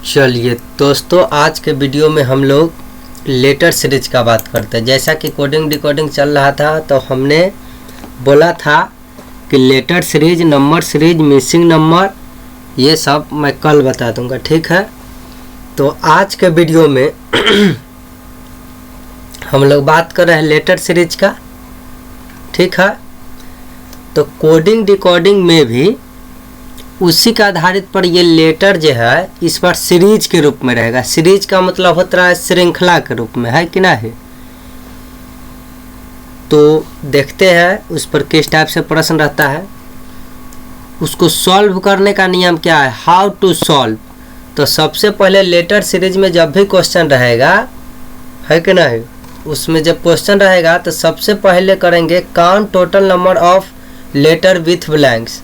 चलिए दोस्तों, आज के वीडियो में हम लोग लेटर सीरीज का बात करते हैं। जैसा कि कोडिंग डिकोडिंग चल रहा था तो हमने बोला था कि letter series, number series, missing number, ये सब मैं कल बता दूंगा, ठीक है। तो आज के वीडियो में हम लोग बात कर रहे हैं लेटर सीरीज का, ठीक है। तो कोडिंग डिकोडिंग में भी उसी का आधारित पर ये लेटर जो है इस पर सीरीज के रूप में रहेगा। सीरीज का मतलब होता है श्रृंखला के रूप में, है कि ना है। तो देखते हैं उस पर किस टाइप से प्रश्न रहता है, उसको सॉल्व करने का नियम क्या है, हाउ टू सॉल्व। तो सबसे पहले लेटर सीरीज में जब भी क्वेश्चन रहेगा, है कि ना है, उसमें जब क्वेश्चन रहेगा तो सबसे पहले करेंगे count total number of letter with blanks.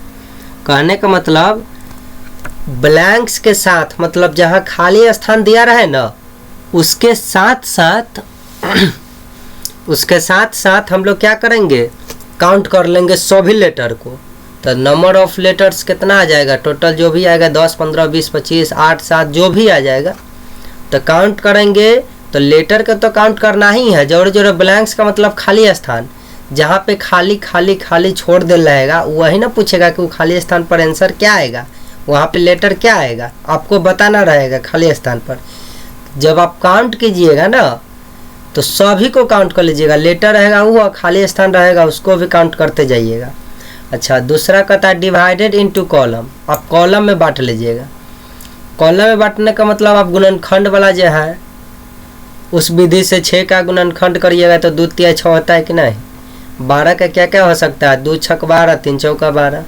कहने का मतलब ब्लैंक्स के साथ, मतलब जहाँ खाली स्थान दिया रहे ना उसके साथ साथ हम लोग क्या करेंगे, काउंट कर लेंगे सभी लेटर को। तो नंबर ऑफ लेटर्स कितना आ जाएगा, टोटल जो भी आएगा 10, 15, 20, 25, 8, 7 जो भी आ जाएगा तो काउंट करेंगे। तो लेटर का तो काउंट करना ही है, जोड़े जोड़े ब्लैंक्स का मतलब खाली स्थान, जहाँ पे खाली खाली खाली छोड़ दे रहेगा वही ना पूछेगा कि वो खाली स्थान पर आंसर क्या आएगा, वहाँ पे लेटर क्या आएगा, आपको बताना रहेगा खाली स्थान पर। जब आप काउंट कीजिएगा ना तो सभी को काउंट कर लीजिएगा, लेटर रहेगा वो, खाली स्थान रहेगा उसको भी काउंट करते जाइएगा। अच्छा, दूसरा कहता है डिवाइडेड इनटू कॉलम। आप कॉलम में बांट लीजिएगा। कॉलम में बांटने का मतलब आप गुणनखंड वाला जो है उस विधि से 6 का गुणनखंड करिएगा तो 2 तिया 6 होता है कि नहीं। 12 का क्या क्या हो सकता है, 2 छक 12, 3 चौका 12।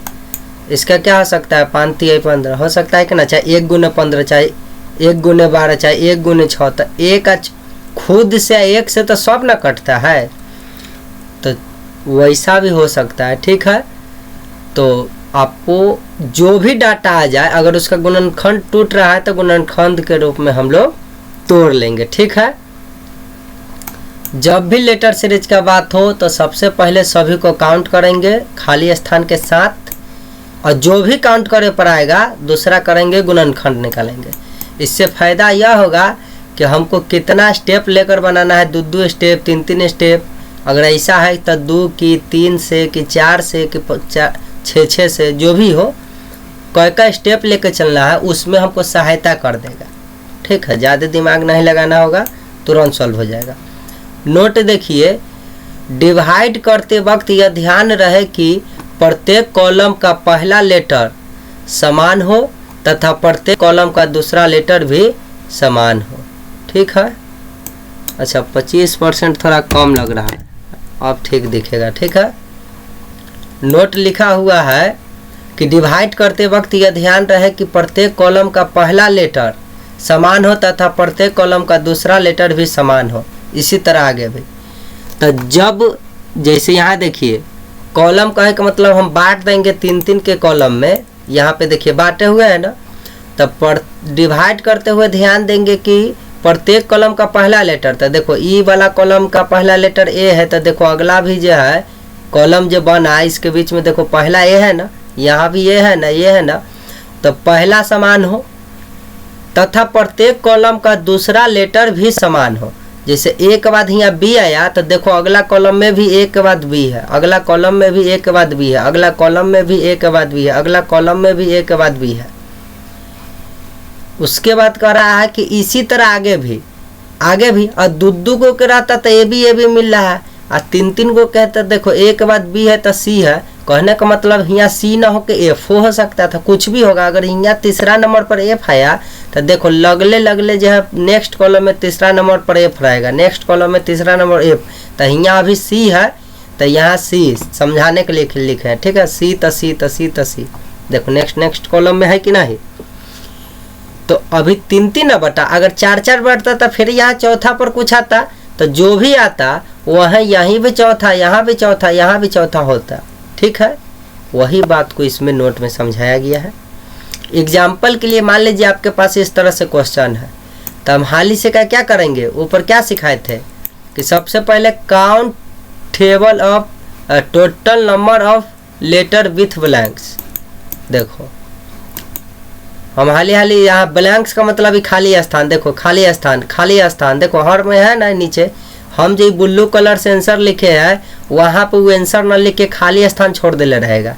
इसका क्या हो सकता है, 5 तिया 15 हो सकता है कि ना, चाहे 1 गुने 15, चाहे 1 गुने 12, चाहे 1 गुने 6। तो एक खुद से 1 से तो सब ना कटता है, तो वैसा भी हो सकता है, ठीक है। तो आपको जो भी डाटा आ जाए, अगर उसका गुणनखंड टूट रहा है तो गुणनखंड के रूप में हम लोग तोड़ लेंगे, ठीक है। जब भी लेटर सीरीज का बात हो तो सबसे पहले सभी को काउंट करेंगे खाली स्थान के साथ, और जो भी काउंट करे पर आएगा दूसरा करेंगे गुणनखंड निकालेंगे। इससे फ़ायदा यह होगा कि हमको कितना स्टेप लेकर बनाना है, 2 स्टेप, 3 स्टेप। अगर ऐसा है तो 2 की 3 से कि 4 से कि 6 से, जो भी हो, कोई स्टेप लेकर चलना है उसमें हमको सहायता कर देगा, ठीक है। ज़्यादा दिमाग नहीं लगाना होगा, तुरंत सॉल्व हो जाएगा। नोट देखिए, डिवाइड करते वक्त यह ध्यान रहे कि प्रत्येक कॉलम का पहला लेटर समान हो तथा प्रत्येक कॉलम का दूसरा लेटर भी समान हो, ठीक है। अच्छा, 25% थोड़ा कम लग रहा है, अब ठीक दिखेगा, ठीक है। नोट लिखा हुआ है कि डिवाइड करते वक्त यह ध्यान रहे कि प्रत्येक कॉलम का पहला लेटर समान हो तथा प्रत्येक कॉलम का दूसरा लेटर भी समान हो। इसी तरह आगे भी। तो जब जैसे यहाँ देखिए कॉलम कहे का मतलब हम बांट देंगे 3 के कॉलम में, यहाँ पे देखिए बांटे हुए हैं ना, तब डिवाइड करते हुए ध्यान देंगे कि प्रत्येक कॉलम का पहला लेटर, तो देखो ई वाला कॉलम का पहला लेटर ए है, तो देखो अगला भी जो है कॉलम जो बना इसके बीच में देखो पहला ए है ना, यहाँ भी ये है ना, ये है ना, तो पहला समान हो तथा प्रत्येक कॉलम का दूसरा लेटर भी समान हो। जैसे ए के बाद यहाँ बी आया तो देखो अगला कॉलम में भी ए के बाद बी है, अगला कॉलम में भी ए के बाद बी है, अगला कॉलम में भी ए के बाद बी है, अगला कॉलम में भी ए के बाद बी है। उसके बाद कह रहा है कि इसी तरह आगे भी और 2 को के रहता तो ए भी मिल रहा है, और 3 को कहता देखो ए के बाद बी है तो सी है। कहने का मतलब यहाँ सी ना हो के एफ हो सकता था, कुछ भी होगा। अगर यहाँ तीसरा नंबर पर एफ आया तो देखो लगले जो है नेक्स्ट कॉलम में तीसरा नंबर पर एफ रहेगा, नेक्स्ट कॉलम में तीसरा नंबर एफ, तो यहाँ अभी सी है तो यहाँ सी समझाने के लिए लिखे हैं, ठीक है। सी तो सी तो सी तो सी, देखो नेक्स्ट कॉलम में है कि नहीं। तो अभी 3 ना बटा, अगर 4 बढ़ता तो फिर यहाँ चौथा पर कुछ आता तो जो भी आता वह यहीं भी चौथा, यहाँ भी चौथा, यहाँ भी चौथा होता, ठीक है। वही बात को इसमें नोट में समझाया गया है। एग्जाम्पल के लिए मान लीजिए आपके पास इस तरह से क्वेश्चन है, तो हम हाल ही से क्या करेंगे, ऊपर क्या सिखाए थे कि सबसे पहले count table of total number of letter with blanks. देखो हम हाली हाली यहाँ ब्लैंक्स का मतलब ही खाली स्थान, देखो खाली स्थान, खाली स्थान देखो हर में है ना नीचे। हम जो ब्लू कलर से आंसर लिखे हैं वहाँ पे वो आंसर न लिख के खाली स्थान छोड़ देले रहेगा।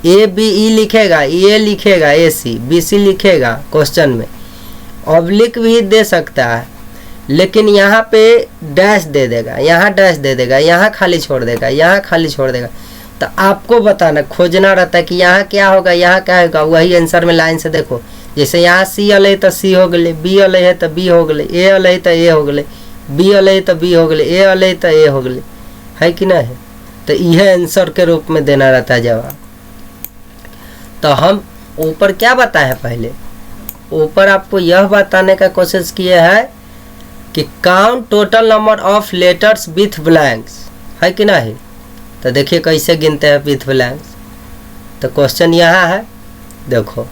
ए बी ई लिखेगा, ए लिखेगा, ए सी, बी सी लिखेगा क्वेश्चन में, ऑब्लिक भी दे सकता है लेकिन यहाँ पे डैश दे देगा, यहाँ डैश दे देगा, यहाँ खाली छोड़ देगा, यहाँ खाली छोड़ देगा। तो आपको बताना खोजना रहता है कि यहाँ क्या होगा, यहाँ क्या होगा, वही आंसर में लाइन से देखो। जैसे यहाँ सी अल तो सी हो गए, बी अल है तो बी हो गए, ए अल तो ए हो गए, बी अल तो बी हो गए, ए अल तो ए हो गए, है कि नहीं है। तो यह आंसर के रूप में देना रहता है जवाब। तो हम ऊपर क्या बताए हैं, पहले ऊपर आपको यह बताने का कोशिश किए हैं कि count total number of letters with blanks, है कि नहीं। तो देखिए कैसे गिनते हैं विथ ब्लैंक्स। तो क्वेश्चन यहाँ है, देखो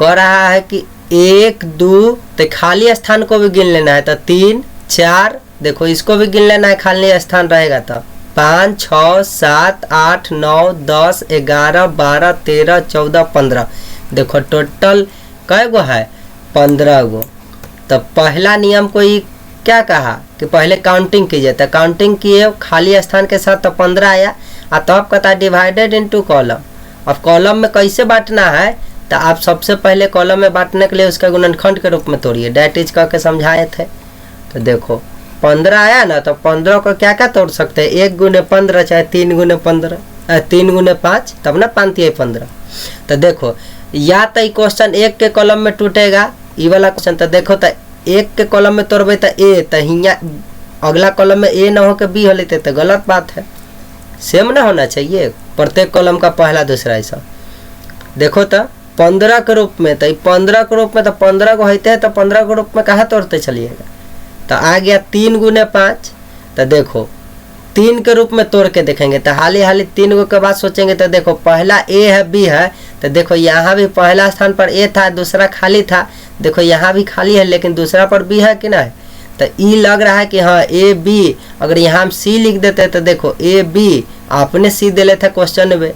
कह रहा है कि 1 2, तो खाली स्थान को भी गिन लेना है। तो 3 4, देखो इसको भी गिन लेना है, खाली स्थान रहेगा। तो 5 6 7 8 9 10 11 12 13 14 15, देखो टोटल कै गो है, 15 गो। तो पहला नियम को ही क्या कहा कि पहले काउंटिंग कीजिए। तो काउंटिंग किए खाली स्थान के साथ तो 15 आया। और तब कहता है डिवाइडेड इनटू कॉलम। अब कॉलम में कैसे बांटना है, तो आप सबसे पहले कॉलम में बांटने के लिए उसका गुणनखंड के रूप में तोड़िए, डेट इज करके समझाए थे। तो देखो 15 आया ना, तो 15 को क्या क्या तोड़ सकते हैं, 1 गुने 15 चाहे 3 गुने 15, 3 गुने 5, तब ना 5 3 15। तो देखो या तो ये क्वेश्चन 1 के कॉलम में टूटेगा, ये वाला क्वेश्चन। तो देखो तो 1 के कॉलम में तोड़बे तो ए, तो हियाँ अगला कॉलम में ए ना हो के बी हो लेते, तो गलत बात है। सेम ना होना चाहिए प्रत्येक कॉलम का पहला दूसरा ऐसा। देखो तो 15 के रूप में, तो 15 के रूप में तो 15 को होते हैं, तो 15 के रूप में कहाँ तोड़ते चलिएगा। तो आ गया 3 गुने 5। तो देखो 3 के रूप में तोड़ के देखेंगे, तो हाली हाली 3 गो के बाद सोचेंगे। तो देखो पहला ए है बी है, तो देखो यहाँ भी पहला स्थान पर ए था, दूसरा खाली था, देखो यहाँ भी खाली है लेकिन दूसरा पर बी है कि नहीं। तो ई लग रहा है कि हाँ ए बी, अगर यहाँ हम सी लिख देते तो देखो ए बी आपने सी दे लेते क्वेश्चन में।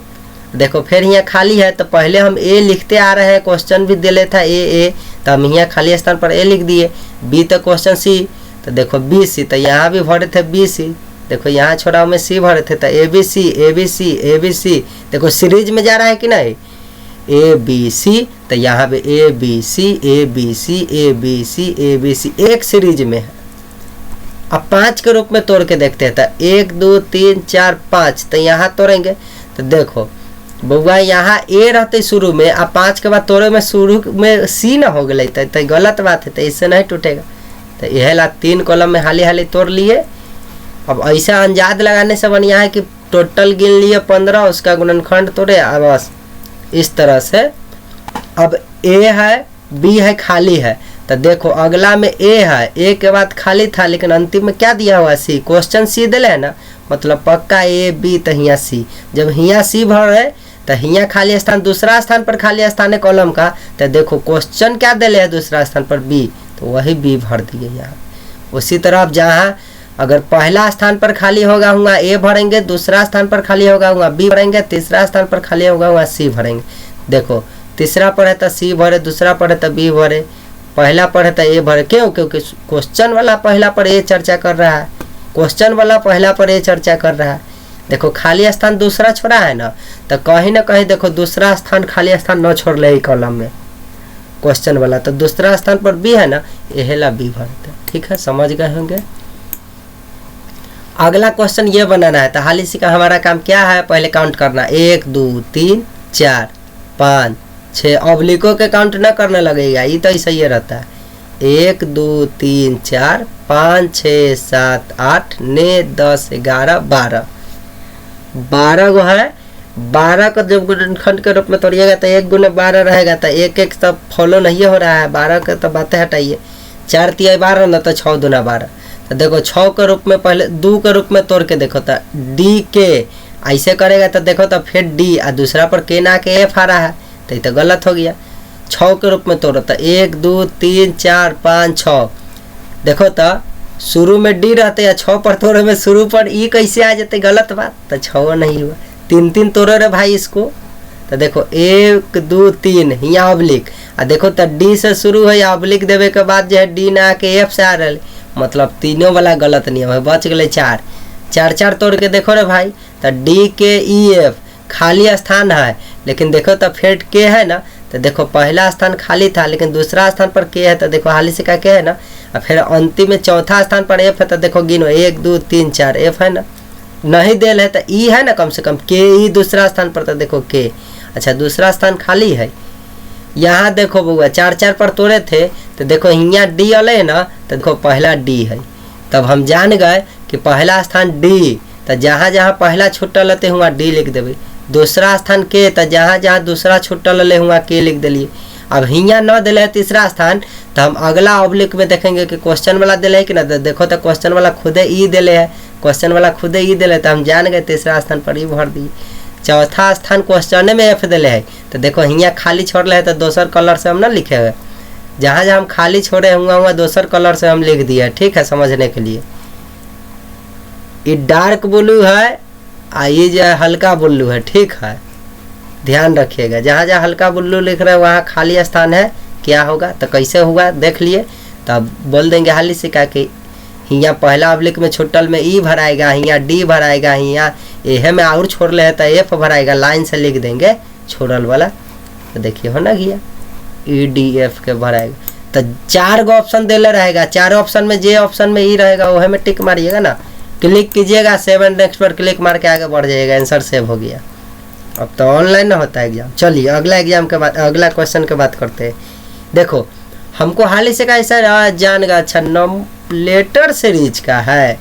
देखो फिर यहाँ खाली है, तो पहले हम ए लिखते आ रहे हैं, क्वेश्चन भी दे लेता ए, तो हम यहाँ खाली स्थान पर ए लिख दिए, बी तो क्वेश्चन सी, तो देखो बी सी, तो यहाँ भी भरे थे बी सी, देखो यहाँ छोड़ा में सी भरे थे, तो A B C A B C A B C, देखो सीरीज में जा रहा है कि नहीं, ए बी सी, तो यहाँ पे A B C A B C A B C A B C एक सीरीज में है। अब 5 के रूप में तोड़ के देखते हैं, तो 1 2 3 4 5, तो यहाँ तोड़ेंगे। तो देखो बउआ यहाँ ए रहते शुरू में, अब 5 के बाद तोड़े में शुरू में सी ना हो गए, तो गलत बात है, तो इससे नहीं टूटेगा। तो यह ला 3 कॉलम में हाली हाली तोड़ लिए। अब ऐसा अंदाज लगाने से बढ़िया है कि टोटल गिन लिए 15, उसका गुणनखंड तोड़े, बस इस तरह से। अब ए है बी है खाली है, तो देखो अगला में ए है, ए के बाद खाली था लेकिन अंतिम में क्या दिया हुआ सी, क्वेश्चन सी दिले है ना, मतलब पक्का ए बी, तो हियाँ सी। जब हियाँ सी भर है तो हियाँ खाली स्थान, दूसरा स्थान पर खाली स्थान है कॉलम का, तो देखो क्वेश्चन क्या दिले है दूसरा स्थान पर बी, तो वही बी भर दिए यहाँ। उसी तरह अब जहाँ अगर पहला स्थान पर खाली होगा हुआ ए भरेंगे, दूसरा स्थान पर खाली होगा हुआ बी भरेंगे, तीसरा स्थान पर खाली होगा हुआ सी भरेंगे। देखो तीसरा पर है तो सी भरे, दूसरा पर है तो बी भरे, पहला पर है तो ए भरे। क्यों? क्योंकि क्वेश्चन वाला पहला पर ए चर्चा कर रहा है, क्वेश्चन वाला पहला पर ए चर्चा कर रहा है। देखो खाली स्थान दूसरा छोड़ा है ना, तो कहीं ना कहीं देखो दूसरा स्थान खाली स्थान न छोड़ ले कॉलम में क्वेश्चन वाला, तो दूसरा स्थान पर बी है ना, एहेला बी भरते। ठीक है, समझ गए होंगे। अगला क्वेश्चन ये बनाना है, तो हाल इसी का हमारा काम क्या है, पहले काउंट करना, 1 2 3 4 5 6, ऑब्लिको के काउंट ना करने लगेगा, ये तो ऐसा ही रहता है। 1 2 3 4 5 6 7 8 9 10 11 12, 12 गो है। 12 को जब गुणनखंड के रूप में तोड़िएगा तो 1 गुने 12 रहेगा, तो एक एक सब फॉलो नहीं हो रहा है, 12 के तो बातें हटाइए। 4 3 12 ना, तो 6 दूना 12। तो देखो 6 के रूप में पहले 2 के रूप में तोड़ के देखो, तो डी के ऐसे करेगा, तो देखो तो फिर डी और दूसरा पर के ना के एफ आ रहा है, तो ये तो गलत हो गया। 6 के रूप में तोड़ो, तो 1 2 3 4 5 6, देखो तो शुरू में डी रहते या 6 पर तोड़े में शुरू पर ई कैसे आ जाते, गलत बात, तो 6 नहीं हुआ। 3 3 तोड़ो रे भाई इसको, तो देखो 1 2 3 यहाँ ऑब्लिक, आ देखो तो डी से शुरू है, ऑब्लिक देवे के बाद जो है डी ना के एफ से आ रहा, मतलब तीनों वाला गलत नियम है, बच गए 4 4 4 तोड़ के देखो रे भाई, तो डी के ई एफ खाली स्थान है, लेकिन देखो तो फिर के है ना, तो देखो पहला स्थान खाली था लेकिन दूसरा स्थान पर के है, तो देखो हाली से का के है ना, और फिर अंतिम में चौथा स्थान पर एफ है, तो देखो गिनो 1 2 3 4 एफ है ना, नहीं देल है तो ई है ना, कम से कम के ई दूसरा स्थान पर, तो देखो के, अच्छा दूसरा स्थान खाली है। यहाँ देखो बउआ 4 4 पर तोड़े थे, तो देखो यहाँ डी अले ना, तो देखो पहला डी है, तब हम जान गए कि पहला स्थान डी, तो जहाँ जहाँ पहला छुट्टल थे वहाँ डी लिख देवे, दूसरा स्थान के, तो जहाँ जहाँ दूसरा छुट्टल ले वहाँ के लिख दिलिए। अब हियाँ न दिले तीसरा स्थान, तो हम अगला ऑब्लिक में देखेंगे कि क्वेश्चन वाला दिले है कि ना, तो देखो तो क्वेश्चन वाला खुदे ई दिले है, क्वेश्चन वाला खुदे ई दिले, तो हम जान गए तीसरा स्थान पर ई भर दिए। चौथा स्थान क्वेश्चन में एफ दिले है, तो देखो हियाँ खाली छोड़ रहे है, तो दोसर कलर से हम ना लिखे हुए, जहाँ जहाँ हम खाली छोड़े हुआ वहाँ दोसर कलर से हम लिख दिए, ठीक है समझने के लिए। ये डार्क ब्लू है, ये जो है हल्का ब्लू है, ठीक है ध्यान रखिएगा, जहाँ जहाँ हल्का ब्लू लिख रहे हैं वहाँ खाली स्थान है, क्या होगा तो कैसे होगा देख लिए, तब बोल देंगे हाली से का कि यहाँ पहला ऑब्लिक में छुट्टल में ई भराएगा, यहाँ डी भराएगा, यहाँ एह में और छोड़ ले तो एफ भराएगा, लाइन से लिख देंगे छोड़ल वाला, तो देखिए हो ना गया ई डी एफ के भराएगा, तो 4 गो ऑप्शन देले रहेगा, 4 ऑप्शन में जे ऑप्शन में ई रहेगा वह में टिक मारिएगा ना, क्लिक कीजिएगा, सेव एंड नेक्स्ट पर क्लिक मार के आगे बढ़ जाइएगा, आंसर सेव हो गया। अब तो ऑनलाइन ना होता है एग्जाम। चलिए अगला एग्जाम के बाद अगला क्वेश्चन के बात करते हैं। देखो हमको हाल से का ऐसा जान गया, अच्छा लेटर सीरीज का है,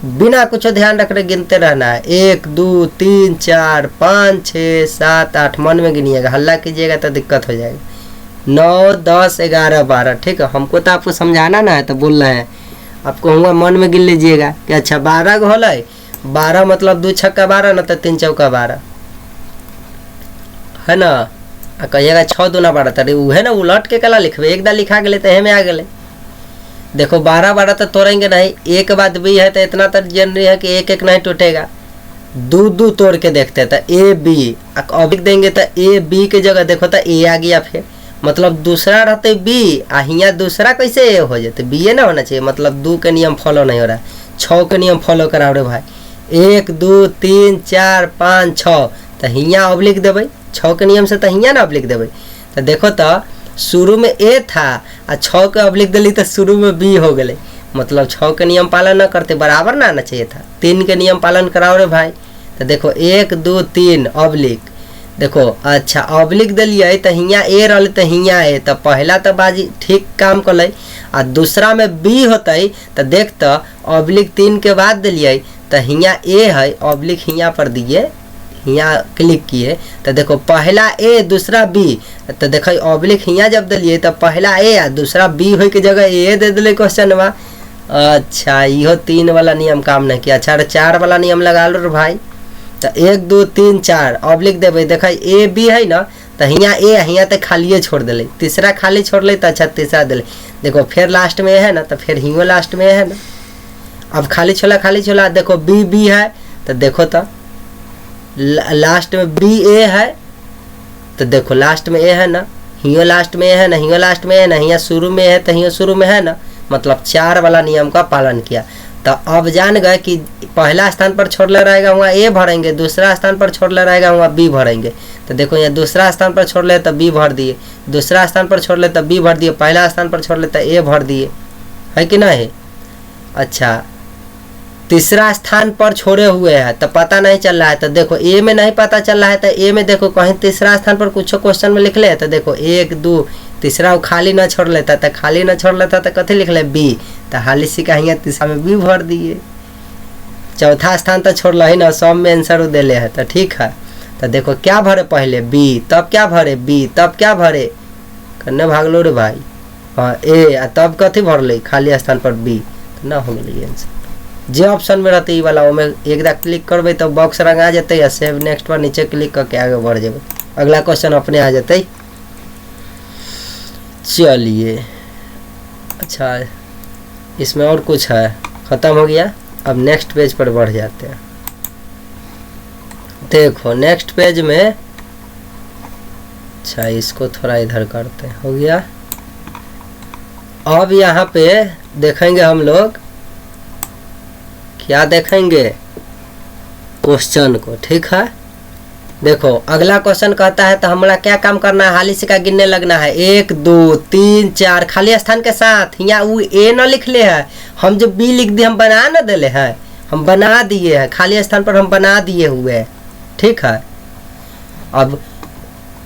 बिना कुछ ध्यान रख रहे गिनते रहना है, 1 2 3 4 5 6 7 8 मन में गिनिएगा, हल्ला कीजिएगा तो दिक्कत हो जाएगा, 9 10 11 12, ठीक है हमको तो आपको समझाना ना है तो बोल रहे हैं, आपको हुआ मन में गिन लीजिएगा कि अच्छा 12 गो होल, 12 मतलब 2 छक्का 12 ना, तो 3 चौका 12 है ना, कहिएगा 6 दूना 12, तरी उहे ना उलट के कला लिखबे, एक दा लिखा गए तो एहे में आ गए। देखो 12 12 तो तोड़ेंगे नहीं, एक बाद बी है तो इतना तो जनरली है कि एक एक नहीं टूटेगा, 2 2 तोड़ के देखते हैं, तो ए बी ऑब्लिक देंगे तो ए बी के जगह देखो तो ए आ गया, फिर मतलब दूसरा रहते बी, यहाँ दूसरा कैसे ए हो जाते, बी ए ना होना चाहिए, मतलब 2 के नियम फॉलो नहीं हो रहा है, 6 के नियम फॉलो कराओ रे भाई, 1 2 3 4 5 6, तो हियाँ ऑब्लिक देवे 6 के नियम से, तो हियाँ ना ऑब्लिक देवे, तो देखो तो शुरू में ए था और 6 के ऑब्लिक दिली तो शुरू में बी हो गए, मतलब 6 के नियम पालन न करते, बराबर ना आना चाहिए था, 3 के नियम पालन कराओ रे भाई, तो देखो 1 2 3 ऑब्लिक, देखो अच्छा ऑब्लिक दिलिए तो हियाँ ए रही तो हियाँ ए, तो पहला तो बाजी ठीक काम कल, और दूसरा में बी होते तो देख तो ऑब्लिक 3 के बाद दिलिए तो हियाँ ए है, ऑब्लिक हियाँ पर दिए, यहाँ क्लिक किए तो देखो पहला ए दूसरा बी, तो देखो ऑब्लिक हियाँ जब दिलिए तो पहला ए आ दूसरा बी हो के जगह ए दे दिले क्वेश्चन में, अच्छा यो 3 वाला नियम काम नहीं किया, अच्छा 4 वाला नियम लगा लो भाई, तो 1 2 3 4 ऑब्लिक देवे, देखो ए बी है ना, तो हियाँ ए हियाँ तो खालिए छोड़ दिले, तीसरा खाली छोड़ ले तो अच्छा तीसरा दिले, देखो फिर लास्ट में है ना, तो फिर हियो लास्ट में है ना, अब खाली छोला देखो बी बी है, तो देखो तो लास्ट में बी ए है, तो देखो लास्ट में ए है ना, हियो लास्ट में है ना, हियो लास्ट में है ना, हिया शुरू में है तो हियो शुरू में है ना, मतलब 4 वाला नियम का पालन किया, तो अब जान गए कि पहला स्थान पर छोड़ले रहेगा वहाँ ए भरेंगे, दूसरा स्थान पर छोड़ले रहेगा वहाँ बी भरेंगे, तो देखो यहाँ दूसरा स्थान पर छोड़ ले तो बी भर दिए, दूसरा स्थान पर छोड़ ले तो बी भर दिए, पहला स्थान पर छोड़ ले तो ए भर दिए, है कि नहीं। अच्छा तीसरा स्थान पर छोड़े हुए हैं तो पता नहीं चल रहा है, तो देखो ए में नहीं पता चल रहा है, तो ए में देखो कहीं तीसरा स्थान पर कुछ क्वेश्चन में लिख ले, तो देखो 1 2 तीसरा खाली ना छोड़ लेता, तो खाली ना छोड़ लेता तो कथी लिख ले बी, तो हाली सी का यहाँ तीसरा में बी भर दिए, चौथा स्थान तो छोड़ ही ना, सब में आंसर दिले है, तो ठीक है, तो देखो क्या भरे पहले बी, तब क्या भरे बी, तब क्या भरे करने भागलो रे भाई, हाँ ए, तब कथी भर ले खाली स्थान पर बी, तो ना हो गई आंसर, जे ऑप्शन में रहते वाला वो में एक दा क्लिक करबे तो बॉक्स रंगा जाते या सेव नेक्स्ट पर नीचे क्लिक करके आगे बढ़ जाए, अगला क्वेश्चन अपने आ जाते। चलिए अच्छा इसमें और कुछ है, ख़त्म हो गया, अब नेक्स्ट पेज पर बढ़ जाते हैं, देखो नेक्स्ट पेज में, अच्छा इसको थोड़ा इधर करते हैं, हो गया। अब यहाँ पे देखेंगे हम लोग, क्या देखेंगे, क्वेश्चन को, ठीक है। देखो अगला क्वेश्चन कहता है तो हमारा क्या काम करना है, हाली सिक्का गिनने लगना है। 1 2 3 4 खाली स्थान के साथ। यहाँ वो ए न लिख ले है, हम जो बी लिख दिए, हम बना न दिले हैं, हम बना दिए हैं, खाली स्थान पर हम बना दिए हुए हैं, ठीक है। अब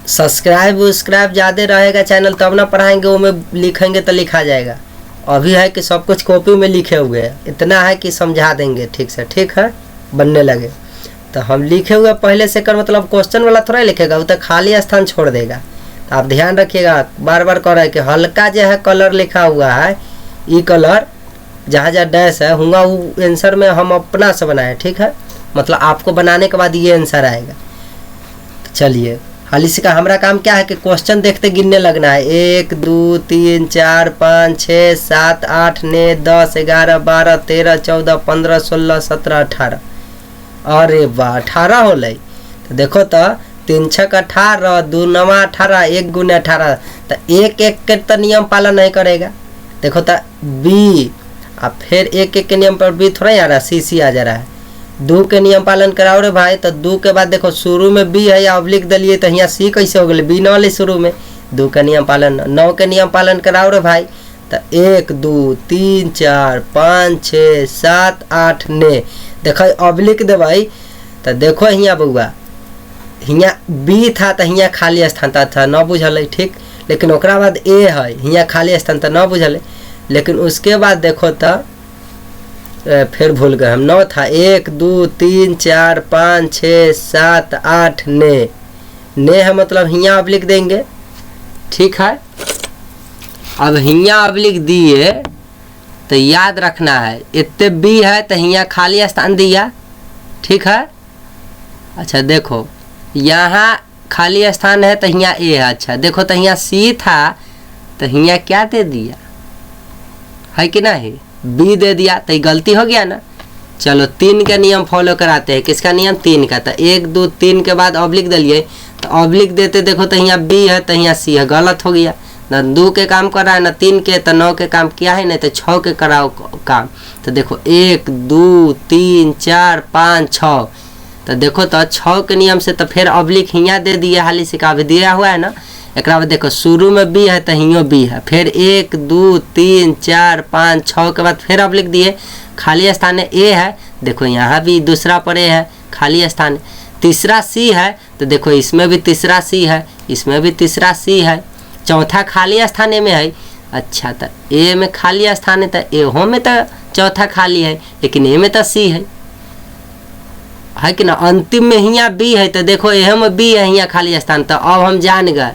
सब्सक्राइब ज़्यादा रहेगा चैनल तब ना पढ़ाएंगे, वो में लिखेंगे तो लिखा जाएगा। अभी है कि सब कुछ कॉपी में लिखे हुए हैं, इतना है कि समझा देंगे ठीक से, ठीक है, बनने लगे। तो हम लिखे हुए पहले से कर, मतलब क्वेश्चन वाला थोड़ा लिखेगा, वो तो खाली स्थान छोड़ देगा। तो आप ध्यान रखिएगा, बार बार कह रहा है कि हल्का जो है कलर लिखा हुआ है, ई कलर जहाँ जहाँ डैश है हुआ, वो आंसर में हम अपना से बनाए, ठीक है। मतलब आपको बनाने के बाद ये आंसर आएगा। तो चलिए, हाली सिक्का हमारा काम क्या है कि क्वेश्चन देखते गिनने लगना है। 1 2 3 4 5 6 7 8 9 10 11 12 13 14 15 16 17 18। अरे वाह, 18 हो लई। तो देखो तो 3 6 18, 2 9 18, 1 गुने 18। तो एक एक के तो नियम पालन नहीं करेगा। देखो तो बी, अब फिर एक एक के नियम पर बी थोड़ा ही आ रहा है, सी आ जा रहा है। 2 के नियम पालन कराओ रे भाई। तो 2 के बाद देखो शुरू में बी है, या अब लिख दिलिए तो यहाँ सी कैसे हो गए, बी न ले शुरू में। 2 के नियम पालन, 9 के नियम पालन कराओ रे भाई। तो 1 2 3 4 5 6 7 8 9। देखो अब लिख दे भाई। तो देखो यहाँ बउआ, यहाँ बी था तो यहाँ खाली स्थान था, न बुझल, ठीक। लेकिन ओकरा बाद ए है, यहाँ खाली स्थान तो न बुझल। लेकिन उसके बाद देखो तो फिर भूल गए हम, 9 था। 1 2 3 4 5 6 7 8 9 है, मतलब हियाँ अब लिख देंगे, ठीक है। अब हियाँ अब लिख दिए तो याद रखना है, इतने बी है तो हियाँ खाली स्थान दिया, ठीक है। अच्छा देखो यहाँ खाली स्थान है तो यहाँ ए है। अच्छा देखो तो यहाँ सी था तो यहाँ क्या दे दिया है कि नहीं, बी दे दिया, तो ये गलती हो गया ना। चलो 3 का नियम फॉलो कराते हैं। किसका नियम, 3 का। तो 1 2 3 के बाद ऑब्लिक दिलिए, तो ऑब्लिक देते देखो तो यहाँ बी है तो यहाँ सी है, गलत हो गया ना। 2 के काम कर रहा है ना 3 के, तो 9 के काम किया है, नहीं तो 6 के कराओ काम। तो देखो 1 2 3 4 5 6। तो देखो तो 6 के नियम से तो फिर ऑब्लिक हियाँ दे दिया, हाली सिक्का भी दिया हुआ है ना। एक बाद देखो शुरू में बी है तो हियो बी है, फिर 1 2 3 4 5 6 के बाद फिर ऑब्लिक दिए, खाली स्थान ए है। देखो यहाँ भी दूसरा पर ए है, खाली स्थान। तीसरा सी है, तो देखो इसमें भी तीसरा सी है, इसमें भी तीसरा सी है। चौथा खाली स्थान ए में है। अच्छा तो ए में खाली स्थान है, तो ए हो में तो चौथा खाली है, लेकिन ए में तो सी है कि ना। अंतिम में हियाँ बी है, तो देखो ए में बी है, हियाँ खाली स्थान। तो अब हम जान गए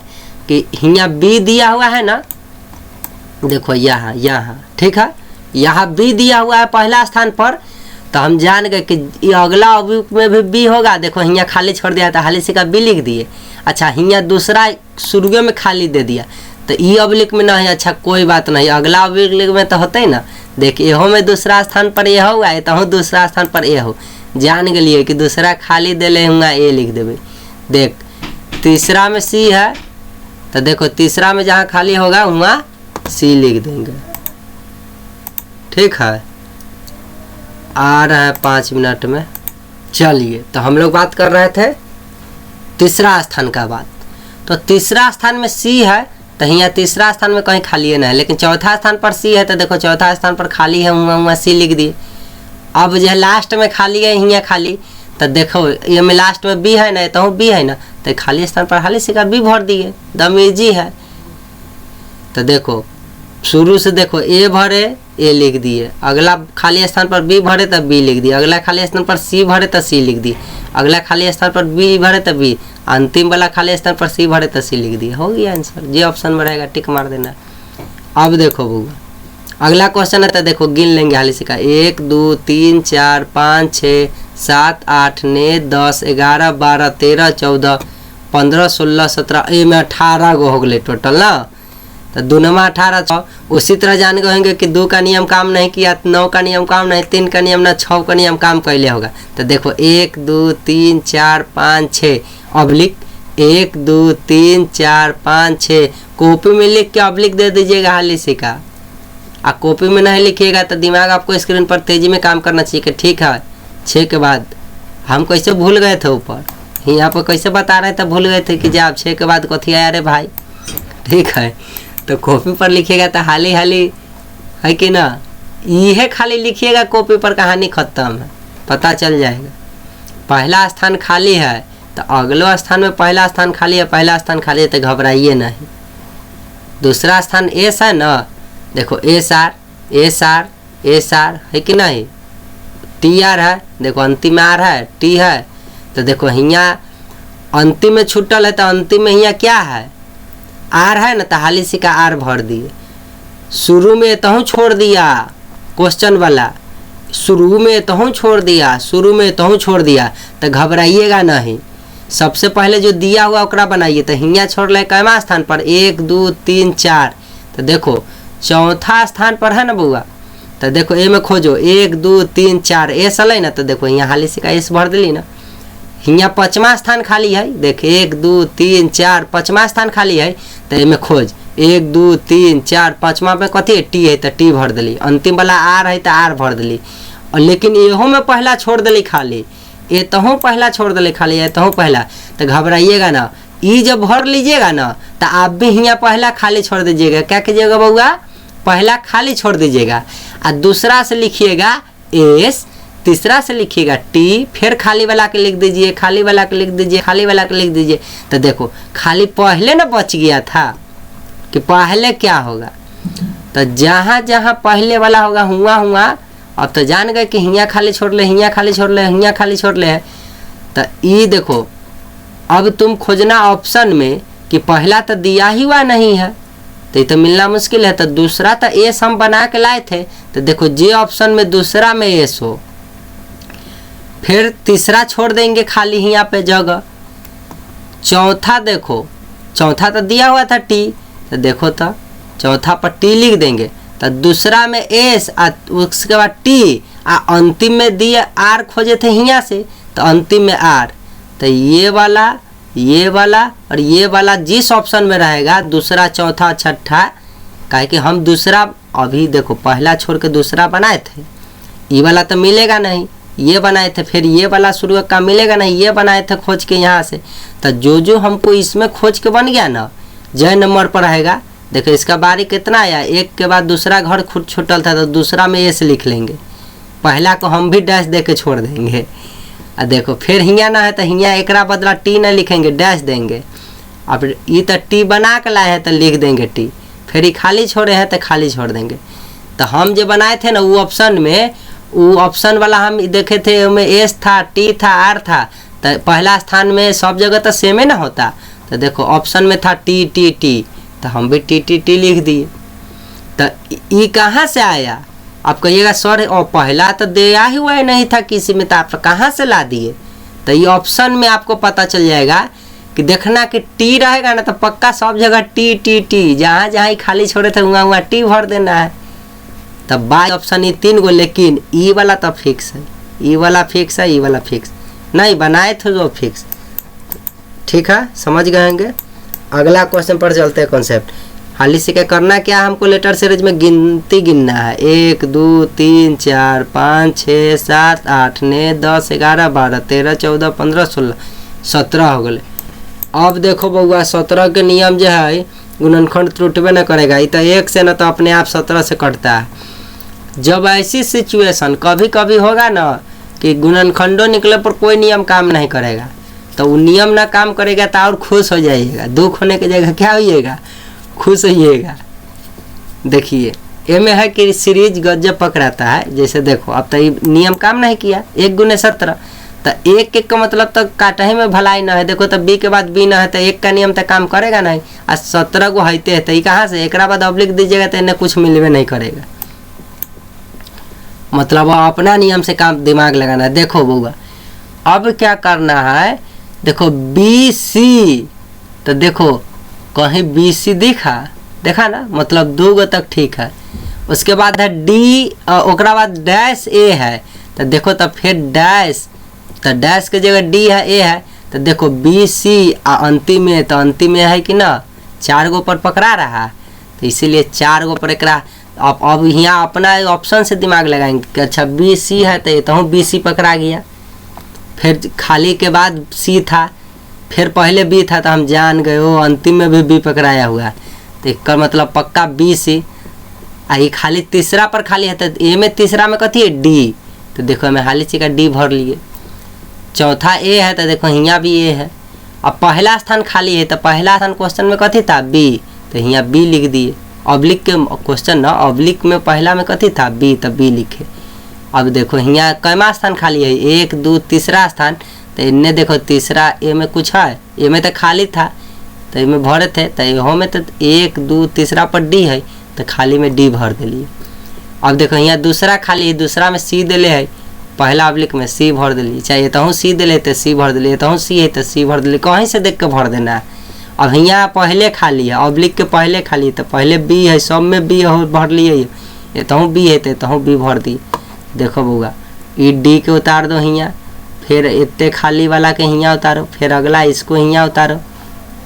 कि हियाँ बी दिया हुआ है ना। देखो यहाँ ठीक है, यहाँ बी दिया हुआ है पहला स्थान पर। तो हम जान गए कि ये अगला ऑब्लिक में भी बी होगा। देखो हियाँ खाली छोड़ दिया था, हाली सिक्का बी लिख दिए। अच्छा हियाँ दूसरा शुरू में खाली दे दिया, तो ई ऑब्लिक में नहीं। अच्छा कोई बात नहीं, अगला ऑब्लिक में तो होते ही ना। देख एहो में दूसरा स्थान पर ए होगा, तो दूसरा स्थान पर ए हो। जान गए कि दूसरा खाली दिले हुआ ए लिख देवे। देख तीसरा में सी है, तो देखो तीसरा में जहाँ खाली होगा वहाँ सी लिख देंगे, ठीक है। आ रहा है 5 मिनट में। चलिए तो हम लोग बात कर रहे थे तीसरा स्थान का बात। तो तीसरा स्थान में सी है, तो यहाँ तीसरा स्थान में कहीं खाली नहीं है, लेकिन चौथा स्थान पर सी है। तो देखो चौथा स्थान पर खाली है, वहाँ सी लिख दिए। अब जो लास्ट में खाली है, यहाँ खाली। तो देखो ये में लास्ट में बी है ना, तो बी है ना, तो खाली स्थान पर हाली सिक्का बी भर दिए, दम इजी है। तो देखो शुरू से देखो ए भरे, ए लिख दिए। अगला खाली स्थान पर बी भरे तो बी लिख दिए। अगला खाली स्थान पर सी भरे तो सी लिख दिए। अगला खाली स्थान पर बी भरे तो बी। अंतिम वाला खाली स्थान पर सी भरे तो सी लिख दिए। हो गया आंसर, जो ऑप्शन में रहेगा टिक मार देना। अब देखो बुआ अगला क्वेश्चन है, तो देखो गिन लेंगे हाली सिक्का। 1 2 3 4 5 6 7 8 9 10 11 12 13 14 15 16 17। ए में 18 गो हो गए टोटल ना। तो 2 9 18 6। उसी तरह जान गए होंगे कि 2 का नियम काम नहीं किया, 9 का नियम काम नहीं, 3 का नियम ना, 6 का नियम काम कैले होगा। तो देखो 1 2 3 4 5 6 ऑब्लिक 1 2 3 4 5 6। कॉपी में लिख के ऑब्लिक दे दीजिएगा हाली से का। आप कॉपी में नहीं लिखिएगा तो दिमाग आपको स्क्रीन पर तेजी में काम करना चाहिए कि ठीक है 6 के बाद हम कैसे भूल गए थे, ऊपर यहाँ पर कैसे बता रहे थे भूल गए थे कि जब 6 के बाद कथी आया रे भाई, ठीक है। तो कॉपी पर लिखिएगा तो हाली हाली है कि ना, यह खाली लिखिएगा कॉपी पर, कहानी खत्म है, पता चल जाएगा। पहला स्थान खाली है तो अगले स्थान में पहला स्थान खाली है, पहला स्थान खाली है तो घबराइए नहीं। दूसरा स्थान एस है ना, देखो एस आर है कि नहीं, टी आर है, देखो अंतिम में आर है, टी है। तो देखो यहाँ अंतिम में छूटल है तो अंतिम में यहाँ क्या है, आर है ना, तो हाली सी का आर भर दिए। शुरू में तहूँ छोड़ दिया क्वेश्चन वाला, शुरू में तहूँ छोड़ दिया, शुरू में तहूँ छोड़ दिया, तो घबराइएगा नहीं। सबसे पहले जो दिया हुआ ओकरा बनाइए। तो हियाँ छोड़ ले कैमा स्थान पर 1 2 3 4। तो देखो चौथा स्थान पर है ना बउआ, तो देखो ए में खोजो 1 2 3 4 एस अल ना, तो देखो यहाँ हाली से का एस भर दिली ना। हियाँ 5वां स्थान खाली है, देख 1 2 3 4 5वां स्थान खाली है, तो ए में खोज 1 2 3 4 5वां में कथी है, टी है, तो टी भर दिली। अंतिम वाला आर है तो आर भर दिली। और लेकिन एहो में पहला छोड़ दिली खाली, ये तहूँ पहला छोड़ दिली खाली, ये तहूँ पहला, तो घबराइएगा ना। ई जब भर लीजिएगा ना तो आप भी यहाँ पहला खाली छोड़ दीजिएगा। क्या कीजिएगा बउआ, पहला खाली छोड़ दीजिएगा, और दूसरा से लिखिएगा एस, तीसरा से लिखिएगा टी, फिर खाली वाला के लिख दीजिए, खाली वाला के लिख दीजिए, खाली वाला के लिख दीजिए। तो देखो खाली पहले ना बच गया था कि पहले क्या होगा, तो जहाँ जहाँ पहले वाला होगा हुआ हुआ। अब तो जान गए कि हियाँ खाली छोड़ ले, हियाँ खाली छोड़ ले, हियाँ खाली छोड़ ले। तो ये देखो अब तुम खोजना ऑप्शन में कि पहला तो दिया ही हुआ नहीं है, तो ये तो मिलना मुश्किल है। तो दूसरा तो एस हम बना के लाए थे, तो देखो जे ऑप्शन में दूसरा में एस हो, फिर तीसरा छोड़ देंगे खाली यहाँ पे जगह। चौथा देखो, चौथा तो दिया हुआ था टी, तो देखो तो चौथा पर टी लिख देंगे, तो दूसरा में एस, उसके बाद टी, अंतिम में दिए आर खोजे थे यहाँ से, तो अंतिम में आर। तो ये वाला और ये वाला जिस ऑप्शन में रहेगा, दूसरा चौथा छठा, काहे कि हम दूसरा अभी देखो पहला छोड़ के दूसरा बनाए थे, ये वाला तो मिलेगा नहीं, ये बनाए थे, फिर ये वाला शुरू का मिलेगा नहीं, ये बनाए थे खोज के यहाँ से। तो जो हमको इसमें खोज के बन गया ना, जय नंबर पर रहेगा। देखो इसका बारी कितना आया, एक के बाद दूसरा घर खुद छूटल था, तो दूसरा में एस लिख लेंगे, पहला को हम भी डैश दे के छोड़ देंगे। और देखो फिर हियाँ ना है तो हियाँ एकरा बदला टी न लिखेंगे, डैश देंगे। अब ये तो टी बना के लाए हैं तो लिख देंगे टी, फिर ये खाली छोड़े हैं तो खाली छोड़ देंगे। तो हम जो बनाए थे ना वो ऑप्शन में, वो ऑप्शन वाला हम देखे थे, उसमें एस था, टी था, आर था, तो पहला स्थान में सब जगह तो सेम ही ना होता। तो देखो ऑप्शन में था टी टी टी, तो हम भी टी टी टी लिख दिए। तो ये कहाँ से आया, आप कहिएगा सर और पहला तो दिया ही हुआ नहीं था किसी में, तो आप कहाँ से ला दिए। तो ये ऑप्शन में आपको पता चल जाएगा कि देखना कि टी रहेगा ना तो पक्का सब जगह टी टी टी, जहाँ जहाँ खाली छोड़े थे वहाँ वहाँ टी भर देना है। तब बाई ऑप्शन ये 3 गो, लेकिन ई वाला तो फिक्स है, ई वाला फिक्स है, ई वाला फिक्स नहीं, बनाए थे जो फिक्स। ठीक है, समझ गए होंगे। अगला क्वेश्चन पर चलते हैं। कॉन्सेप्ट हाली से क्या करना, क्या हमको लेटर सीरीज में गिनती गिनना है। 1 2 3 4 5 6 7 8 9 10 11 12 13 14 15 16 17 हो गए। अब देखो बउआ 17 के नियम जो है गुणनखंड त्रुटबे न करेगा, ये तो 1 से न तो अपने आप 17 से कटता है। जब ऐसी सिचुएशन कभी कभी होगा ना कि गुणनखंडों निकले पर कोई नियम काम नहीं करेगा, तो वो नियम ना काम करेगा तो और खुश हो जाइएगा, दुख होने की जगह क्या होइएगा, खुश होइएगा। देखिए एमे है कि सीरीज गजब पकड़ाता है। जैसे देखो अब तो ये नियम काम नहीं किया, 1 गुने 17, तो 1 का मतलब तो काटा ही में भलाई ना है। देखो तो बी के बाद बी ना है तो 1 का नियम तो काम करेगा नहीं, आज 17 को हईते है तो ये कहाँ से, एक बाद अब लिख दीजिएगा तो इन्हें कुछ मिलवे नहीं करेगा। मतलब अपना नियम से काम दिमाग लगाना है। देखो बउआ अब क्या करना है, देखो बी सी, तो देखो कहीं बी सी दिखा, देखा ना, मतलब 2 गो तक ठीक है। उसके बाद है डी, ओकरा बाद डैश ए है, तो देखो तो फिर डैश, तो डैश के जगह डी है, ए है, तो देखो बी सी अंतिम में, तो अंतिम में है कि ना 4 गो पर पकड़ा रहा, तो इसीलिए 4 गो पर एकरा। अब यहाँ अपना ऑप्शन से दिमाग लगाएंगे कि अच्छा बी सी है, तो ये तो बी सी पकड़ा गया। फिर खाली के बाद सी था, फिर पहले बी था, तो हम जान गए वो अंतिम में भी बी पकड़ाया हुआ है, तो इसका मतलब पक्का बी सी। ये खाली तीसरा पर खाली है, तो ए में तीसरा में कथी है डी, तो देखो हमें हाली सी का डी भर लिए। चौथा ए है, तो देखो यहाँ भी ए है। अब पहला स्थान खाली है, तो पहला स्थान क्वेश्चन में कथी था बी, तो यहाँ बी लिख दिए। ऑब्लिक के क्वेश्चन ना, ऑब्लिक में पहला में कथी था बी, तो बी लिखे। अब देखो यहाँ कैमा स्थान खाली है, 1 2 तीसरा स्थान, तो इन्हें देखो तीसरा ए में कुछ है, ए में तो खाली था, तो ए में भरे थे, तो यहाँ में तो 1 2 तीसरा पर डी है, तो खाली में डी भर दिलिए। अब देखो यहाँ दूसरा खाली है, दूसरा में सी दिले है, पहला ऑब्लिक में सी भर दिलिए, चाहे तहूँ सी दिले तो सी भर दिलिए, तहूँ सी है तो सी भर दिलिए, कहीं से देख के भर देना है। अब यहाँ पहले खाली है, ऑब्लिक के पहले खाली है, तो पहले बी है, सब में बी भर लिए, ये तहूँ बी है तो तहूँ बी भर दी। देखो बउआ ई डी के उतार दो यहाँ, फिर इतने खाली वाला के यहाँ उतारो, फिर अगला इसको यहाँ उतारो,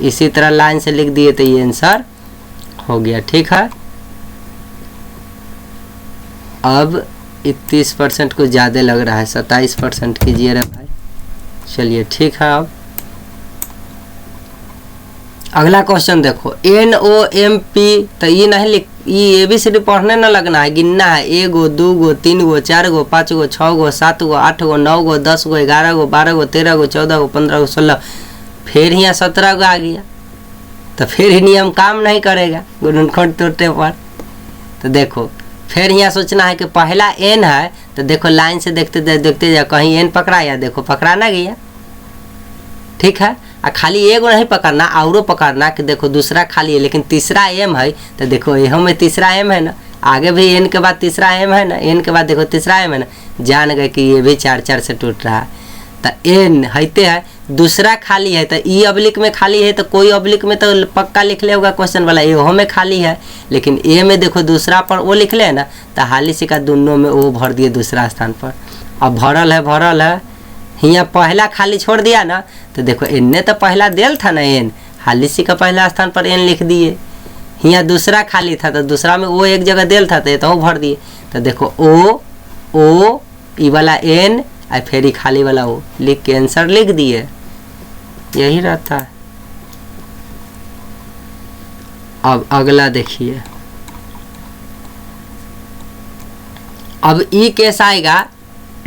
इसी तरह लाइन से लिख दिए, तो ये आंसर हो गया। ठीक है, अब 31% को ज़्यादा लग रहा है, 27% कीजिए रे भाई। चलिए ठीक है, अब अगला क्वेश्चन देखो, NOMP, तो ये नहीं लिख, ये ABCD पढ़ने ना लगना है, गिनना है 1 गो 2 गो 3 गो 4 गो 5 गो 6 गो 7 गो 8 गो 9 गो 10 गो 11 गो 12 गो 13 गो 14 गो 15 गो 16, फिर यहाँ 17 गो आ गया, तो फिर ही नियम काम नहीं करेगा गुणनखंड तोड़ने पर। तो देखो फिर यहाँ सोचना है कि पहला n है, तो देखो लाइन से देखते जाओ, कहीं n पकड़ा या देखो पकड़ा ना गया। ठीक है, खाली एगो नहीं पकड़ना, औरों पकड़ना कि देखो दूसरा खाली है, लेकिन तीसरा m है, तो देखो यहाँ में तीसरा m है ना, आगे भी n के बाद तीसरा m है ना, n के बाद देखो तीसरा m है ना, जान गए कि ये भी 4 4 से टूट रहा है। तो n हैते है, दूसरा खाली है, तो ई ऑब्लिक में खाली है, तो कोई ऑब्लिक में तो पक्का लिख ले होगा क्वेश्चन वाला, एहो में खाली है, लेकिन ए में देखो दूसरा पर वो लिख ले ना, तो हाली से का दोनों में वो भर दिए दूसरा स्थान पर। अब भरल है, यहाँ पहला खाली छोड़ दिया ना, तो देखो इनने तो पहला दिल था ना एन, हाली सी का पहला स्थान पर एन लिख दिए। यहाँ दूसरा खाली था, तो दूसरा में वो एक जगह दिल था, तो भर दिए। तो देखो ओ ई वाला एन और फिर खाली वाला ओ लिख के आंसर लिख दिए, यही रहता है। अब अगला देखिए, अब ई कैसा आएगा,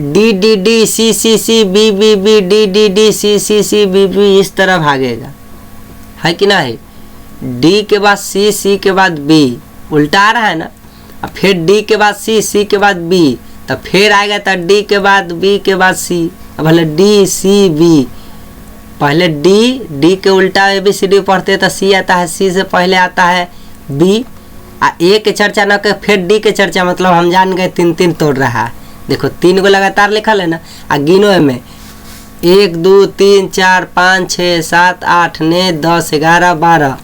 D D D C C C B B B D D D C C C B B, इस तरह भागेगा, है कि नहीं। डी के बाद सी, सी के बाद बी, उल्टा आ रहा है ना। अब फिर डी के बाद सी, सी के बाद बी, तो फिर आएगा तो डी के बाद बी के बाद सी। अब पहले डी सी बी, पहले डी के उल्टा ABCD पढ़ते तो सी आता है, सी से पहले आता है बी, आ ए के चर्चा न कर फिर डी के चर्चा, मतलब हम जान गए 3 3 तोड़ रहा है। देखो 3 गो लगातार लिखल है ना, आ गिनो में 1 2 3 4 5 6 7 8 9 10 11 12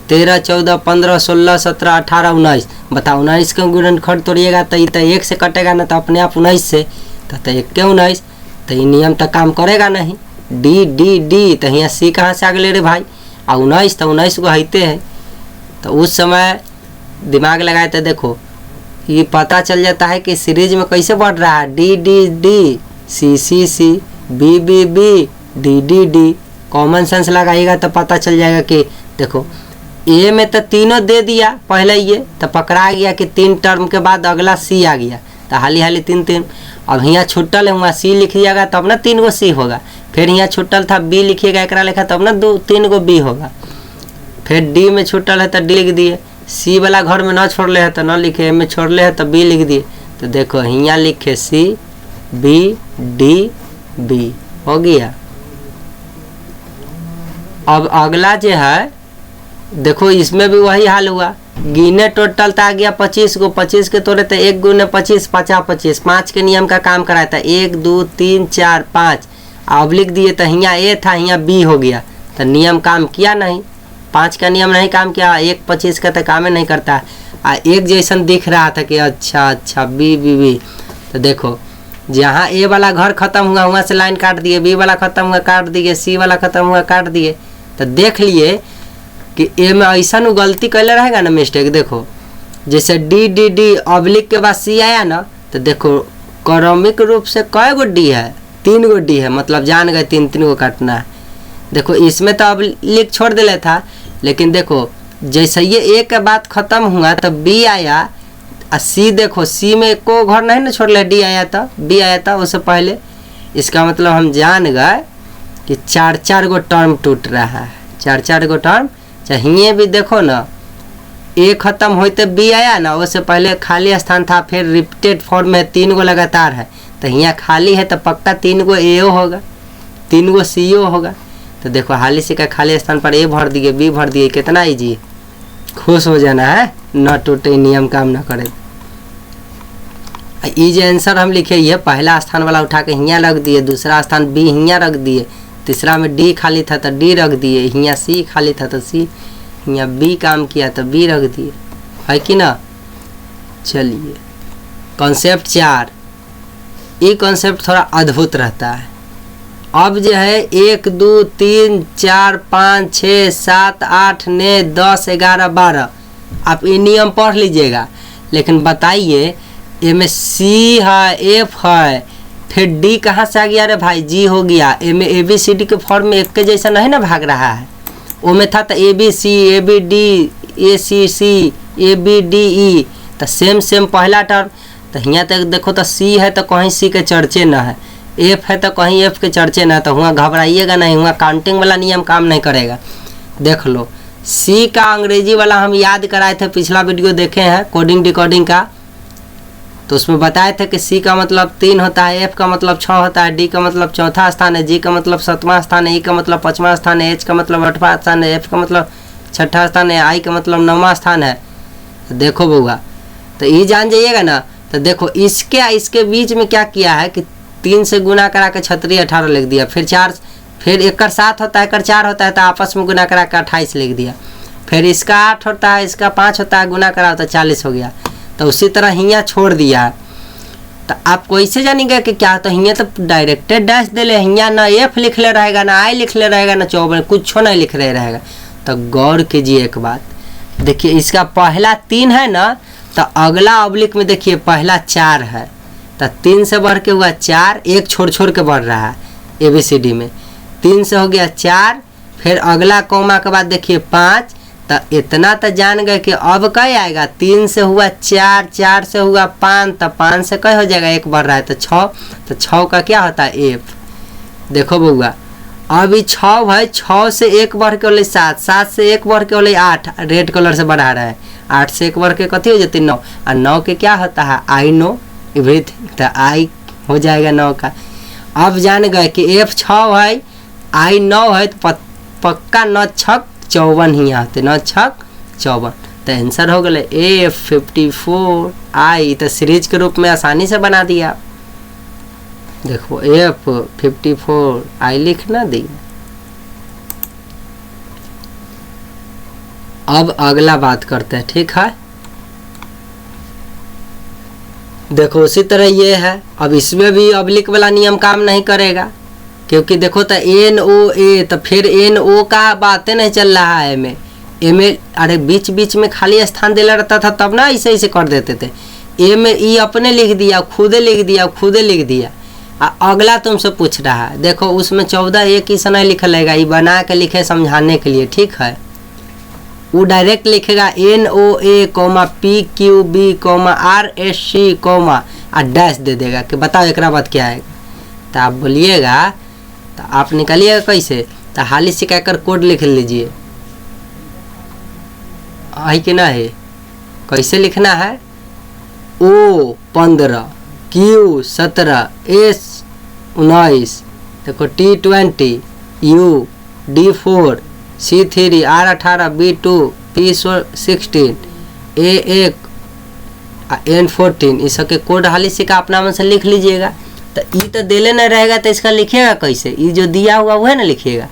13 14 15 16 17 18 19, बताओ 19 के गुणनखंड तोड़िएगा तो ये 1 से कटेगा ना, तो अपने आप 19 से, तो 1 के 19, तो ये नियम तो काम करेगा नहीं। डी डी डी, तो यहाँ सी कहाँ से आ गए रे भाई, आ 19, तो 19 को हईते हैं। तो उस समय दिमाग लगाए तो देखो ये पता चल जाता है कि सीरीज में कैसे बढ़ रहा है, D D D C C C B B B D D D. Common sense लगाइएगा तो पता चल जाएगा कि देखो ए में तो तीनों दे दिया पहले, ये तो पकड़ा गया कि 3 टर्म के बाद अगला सी आ गया, तो हाली हाली 3 3। अब यहाँ छुट्टल है, वहाँ सी लिखिएगा तब ना 3 गो सी होगा, फिर यहाँ छुट्टल था बी लिखिएगा एकरा लिखा तब ना 3 गो बी होगा, फिर डी में छुट्टल है तो डी लिख दिए, सी वाला घर में ना छोड़ ले है तो ना लिखे, एम में छोड़ ले है तो बी लिख दिए। तो देखो यहाँ लिखे सी बी डी बी, हो गया। अब अगला जो है देखो इसमें भी वही हाल हुआ, गिने टोटल था गया 25 गो, 25 के तोड़े तो 1 गुने 25 50 25, 5 के नियम का काम कराया था, 1 2 3 4 5, अब लिख दिए तो यहाँ ए था यहाँ बी हो गया, तो नियम काम किया नहीं, 5 का नियम नहीं काम किया, 1/25 का तो काम ही नहीं करता। एक जैसन दिख रहा था कि अच्छा बी बी बी। तो देखो जहाँ ए वाला घर खत्म हुआ वहाँ से लाइन काट दिए, बी वाला खत्म हुआ काट दिए, सी वाला खत्म हुआ काट दिए। तो देख लिए कि ए में ऐसा गलती कैले रहेगा ना मिस्टेक। देखो जैसे डी डी डी ऑब्लिक के बाद सी आया ना, तो देखो क्रमिक रूप से कै गो डी है, 3 गो डी है, मतलब जान गए 3 गो काटना है। देखो इसमें तो ऑब्लिक छोड़ दिया था, लेकिन देखो जैसे ये ए के बाद खत्म हुआ तो बी आया और सी, देखो सी में को घर नहीं ना छोड़ ले, डी आया था, बी आया था उससे पहले। इसका मतलब हम जान गए कि 4 गो टर्म टूट रहा है, 4 गो टर्म। चाहिए भी देखो ना ए खत्म होते बी आया ना, उससे पहले खाली स्थान था, फिर रिपीटेड फॉर्म में 3 गो लगातार है, तो यहाँ खाली है तो पक्का 3 गो ए होगा, 3 गो सी होगा। तो देखो हाली से का खाली स्थान पर ए भर दिए, बी भर दिए, कितना ईजी, खुश हो जाना है, न टूटे नियम काम न करे। ये जो आंसर हम लिखे ये पहला स्थान वाला उठा के हियाँ रख दिए, दूसरा स्थान बी हियाँ रख दिए, तीसरा में डी खाली था तो डी रख दिए, हियाँ सी खाली था तो सी, हियाँ बी काम किया तो बी रख दिए, है कि ना। चलिए कॉन्सेप्ट 4, ये कॉन्सेप्ट थोड़ा अद्भुत रहता है। अब जो है 1 2 3 4 5 6 7 8 9 10 11 12 आप ये नियम पढ़ लीजिएगा। लेकिन बताइए इनमें सी है, एफ है, फिर डी कहाँ से आ गया रे भाई, जी हो गया। इनमें ए बी सी डी के फॉर्म में एक के जैसा नहीं ना भाग रहा है, वो में था तो A B C, A B D, A C C, A B D E, तो सेम पहला टर्म। तो यहाँ तक देखो तो सी है तो कहीं सी के चर्चे न है, एफ है तो कहीं एफ के चर्चे न, तो हुआ घबराइएगा नहीं, हुआ काउंटिंग वाला नियम काम नहीं करेगा। देख लो सी का अंग्रेजी वाला हम याद कराए थे, पिछला वीडियो देखे हैं कोडिंग डिकोडिंग का, तो उसमें बताए थे कि सी का मतलब 3 होता है, एफ का मतलब 6 होता है, डी का मतलब 4था स्थान है, जी का मतलब 7वां स्थान है, ई का मतलब 5वां स्थान है, एच का मतलब 8वां स्थान है, एफ का मतलब 6ठा स्थान है, आई का मतलब 9वां स्थान है। तो देखो बउआ, तो ये जान जाइएगा ना। तो देखो इसके बीच में क्या किया है कि 3 से गुना करा के 36 18 लिख दिया, फिर 4, फिर एक 7 होता है, एक 4 होता है, तो आपस में गुना करा के 28 लिख दिया, फिर इसका 8 होता है, इसका 5 होता है, गुना करा तो 40 हो गया। तो उसी तरह हियाँ छोड़ दिया है। तो आप कैसे जानेंगे कि क्या, तो हियाँ तो डायरेक्टेड डैश दे ले, हियाँ ना एफ लिख ले रहेगा, ना आई लिख ले रहेगा, ना 54 कुछ नहीं लिख रहे रहेगा। तो गौर कीजिए एक बात, देखिए इसका पहला 3 है ना, तो अगला ऑब्लिक में देखिए पहला 4 है, तो 3 से बढ़ के हुआ 4, एक छोड़ के बढ़ रहा है ए बी सी डी में, 3 से हो गया 4, फिर अगला कॉमा के बाद देखिए 5, तो इतना तो जान गए कि अब क्या आएगा, 3 से हुआ 4, 4 से हुआ 5, तो 5 से क्या हो जाएगा, एक बढ़ रहा है तो 6, तो 6 का क्या होता है एफ। देखो बउआ अभी 6 है, 6 से 1 बढ़ के बोले 7, 7 से 1 बढ़ के बोले 8, रेड कलर से बढ़ा रहा है, 8 से 1 बढ़ के कथी हो जाती 9, और 9 के क्या होता है आई नो एवरीथिंग, तो आई हो जाएगा 9 का। अब जान गए कि एफ 6 है, आई 9 है, तो पक्का 9 छक 54 ही आते, 9 छक 54। तो आंसर हो गए F54 आई, तो सीरीज के रूप में आसानी से बना दिया। देखो F54 आई लिखना दी। अब अगला बात करते हैं, ठीक है। देखो उसी तरह ये है, अब इसमें भी ऑब्लिक वाला नियम काम नहीं करेगा, क्योंकि देखो तो एन ओ ए, तो फिर एन ओ का बातें नहीं चल रहा है ए में, अरे बीच बीच में खाली स्थान देला रहता था तब ना ऐसे कर देते थे। ए में ई अपने लिख दिया, खुदे लिख दिया, खुदे लिख दिया। अगला तुमसे पूछ रहा है, देखो उसमें 14 एक ही समय लिखा रहेगा, ये बना के लिखे समझाने के लिए, ठीक है। वो डायरेक्ट लिखेगा N O A comma P Q B comma R S C comma और डैश दे देगा कि बताओ एक बाद क्या आएगा। तो आप बोलिएगा, तो आप निकालिएगा कैसे, तो हाली से कहकर कोड लिख लीजिए, है कि ना है। कैसे लिखना है, ओ 15, क्यू 17, एस 19, देखो T 20, U D 4, C 3, R 18, B 2, P 16, A 1, N 14, इस सबके कोड हाली से का अपना मन से लिख लीजिएगा। तो ये तो देले नहीं रहेगा तो इसका लिखिएगा कैसे, ये जो दिया हुआ वो है ना लिखिएगा।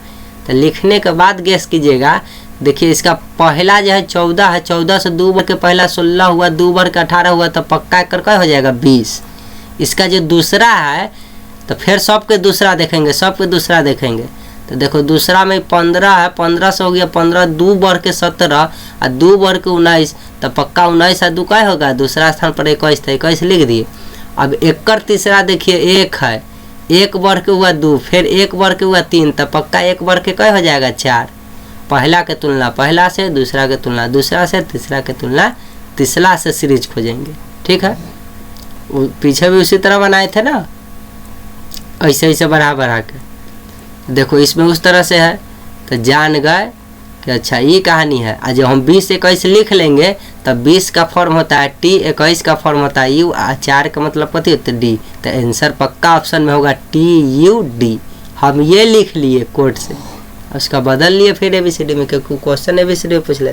तो लिखने के बाद गैस कीजिएगा देखिए इसका पहला जो है 14 है, 14 से 2 बढ़ के पहला 16 हुआ, 2 बढ़ के 18 हुआ, तो पक्का कर क्या हो जाएगा 20। इसका जो दूसरा है तो फिर सबके दूसरा देखेंगे, सबके दूसरा देखेंगे तो देखो दूसरा में 15 है, 15 से हो गया 15, 2 बढ़ के 17 और 2 बढ़ के 19, तो पक्का 19 और 2 क्या होगा, दूसरा स्थान पर 21 था, 21 लिख दिए। अब एकर तीसरा देखिए 1 है, 1 बढ़ के हुआ 2, फिर 1 बढ़ के हुआ 3, तो पक्का 1 बढ़ के क्या हो जाएगा 4। पहला के तुलना पहला से, दूसरा के तुलना दूसरा से, तीसरा के तुलना तीसरा से सीरीज खोजेंगे। ठीक है, वो पीछे भी उसी तरह बनाए थे ना, ऐसे ऐसे बढ़ा बढ़ा के। देखो इसमें उस तरह से है तो जान गए कि अच्छा ये कहानी है। आज जब हम 20 21 लिख लेंगे तब 20 का फॉर्म होता है टी, 21 का फॉर्म होता है यू, 4 का मतलब कथी होता है डी, तो आंसर पक्का ऑप्शन में होगा TUD। हम ये लिख लिए कोड से, उसका बदल लिए फिर ABCD में, क्योंकि क्वेश्चन ABCD में पूछ ले।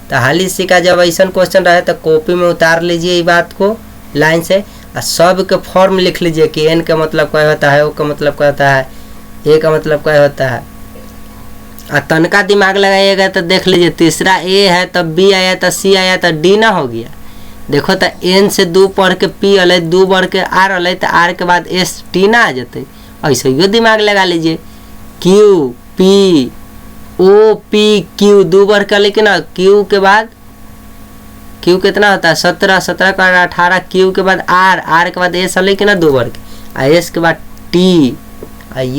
तो हाल इसी का जब ऐसा क्वेश्चन रहे तो कॉपी में उतार लीजिए ये बात को लाइन से, और सब के फॉर्म लिख लीजिए कि N का मतलब क्या होता है, O का मतलब क्या होता है, A का मतलब क्या होता है। और तनका दिमाग लगाइएगा तो देख लीजिए तीसरा A है तब B आया तो C आया तो D ना हो गया। देखो तो N से 2 पढ़ के P अल, 2 बढ़ के R अल, तो R के बाद S T ना आ जाते। ऐसे ही दिमाग लगा लीजिए Q P O P Q, 2 बढ़ के लेकिन Q के बाद Q कितना होता है 17, 17 का 18, Q के बाद R, R के बाद S अल कि ना 2 बढ़ के, S के बाद T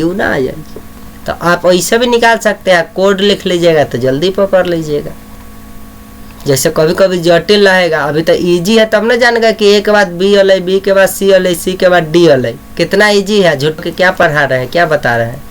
U ना आ जाएगी। तो आप ऐसे भी निकाल सकते हैं, कोड लिख लीजिएगा तो जल्दी पकड़ लीजिएगा। जैसे कभी कभी जटिल रहेगा, अभी तो इजी है तब ना जानेगा कि A के बाद B अल, B के बाद C अल, C के बाद D अल, कितना इजी है, झूठ के क्या पढ़ा रहे हैं, क्या बता रहे हैं।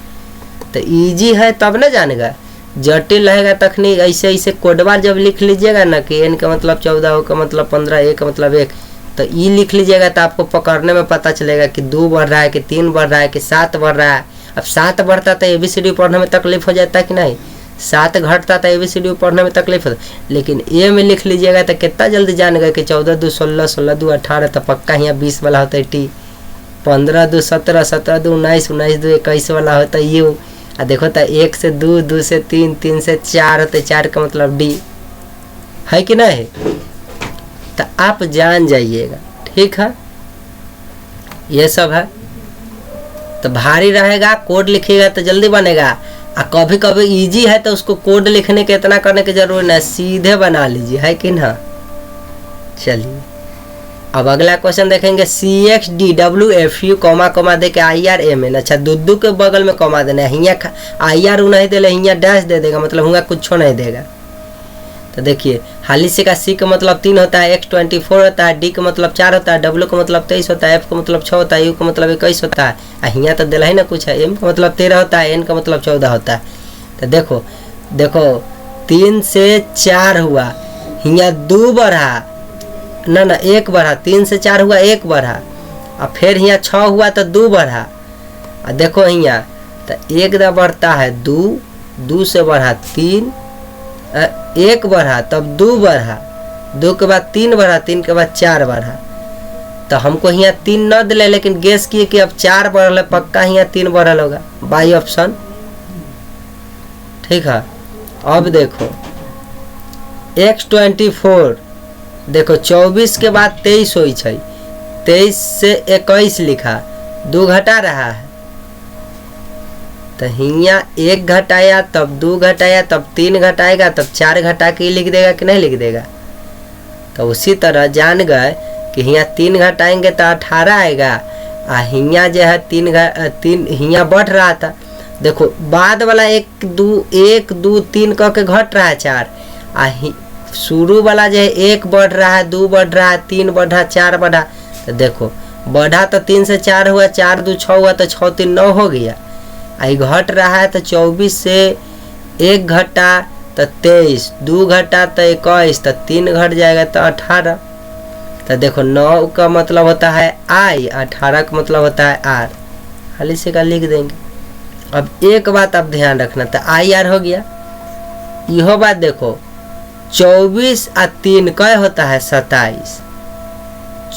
तो इजी है तब ना जानेगा, जटिल रहेगा तखनी। ऐसे ऐसे कोडवा जब लिख लीजिएगा ना कि N का मतलब 14, O का मतलब 15, A का मतलब 1, तो ये लिख लीजिएगा तो आपको पकड़ने में पता चलेगा कि 2 बढ़ रहा है कि 3 बढ़ रहा है कि 7 बढ़ रहा है। अब 7 बढ़ता तो ABCD पढ़ने में तकलीफ हो जाता है कि नहीं, 7 घटता तो ABCD पढ़ने में तकलीफ होता, लेकिन A में लिख लीजिएगा तो कितना जल्दी जान गए कि 14 2 16, 16 2 18, तो पक्का यहाँ 20 वाला होता है T, 15 2 17, 17 2 19, 19 2 21 वाला होता है U। और देखो तो 1 से 2, 2 से 3, 3 से 4 होता है, 4 का मतलब D है कि नहीं। तो आप जान जाइएगा, ठीक है, ये सब है। तो भारी रहेगा कोड लिखिएगा तो जल्दी बनेगा, और कभी कभी इजी है तो उसको कोड लिखने के इतना करने की जरूरत नहीं, सीधे बना लीजिए, है कि ना। चलिए अब अगला क्वेश्चन देखेंगे, CXDWFU कॉमा कॉमा दे के IRMN। अच्छा दुद्दू के बगल में कॉमा देना है, हियाँ IR नहीं दे, हियाँ डैश दे देगा, मतलब हुआ कुछ नहीं देगा। तो देखिए हाली से का C का मतलब 3 होता है, X 24 होता है, D का मतलब 4 होता है, W का मतलब 23 होता है, F का मतलब 6 होता है, U का मतलब 21 होता है, यहाँ तो दिला ही ना कुछ है, M का मतलब 13 होता है, N का मतलब 14 होता है। तो देखो देखो 3 से 4 हुआ, यहाँ 2 बढ़ा ना 1 बढ़ा, 3 से 4 हुआ 1 बढ़ा, और फिर यहाँ 6 हुआ तो 2 बढ़ा, और देखो यहाँ तो 1 दा बढ़ता है 2, 2 से बढ़ा 3, 1 बढ़ा तब 2 बढ़ा, 2 के बाद 3 बढ़ा, 3 के बाद 4 बढ़ा। तो हमको यहाँ 3 न दिले, लेकिन गेस किए कि अब 4 बढ़ल है, पक्का यहाँ 3 बढ़ल होगा, बाई ऑप्शन। ठीक है, अब देखो X 24, देखो 24 के बाद 23 हो, 23 से 21 लिखा, 2 घटा रहा है, तो हियाँ 1 घटाया तब 2 घटाया तब 3 घटाएगा तब 4 घटा के लिख देगा कि नहीं लिख देगा। तो उसी तरह जान गए कि हियाँ 3 घटाएंगे तो 18 आएगा, और हियाँ जो है 3 हियाँ बढ़ रहा था, देखो बाद वाला 1 2 3 कह के घट रहा है 4, आ शुरू वाला जो है 1 बढ़ रहा है, 2 बढ़ रहा है, 3 बढ़ा, 4 बढ़ा। तो देखो बढ़ा तो 3 से 4 हुआ, 4 2 6 हुआ, तो 6 3 9 हो गया। आई घट रहा है तो 24 से 1 घटा तो 23, 2 घटा तो 21, तो 3 घट जाएगा तो 18। तो देखो 9 का मतलब होता है I, 18 का मतलब होता है R, हाल से का लिख देंगे। अब एक बात आप ध्यान रखना, तो IR हो गया। यह बात देखो 24 और 3 क्या होता है 27,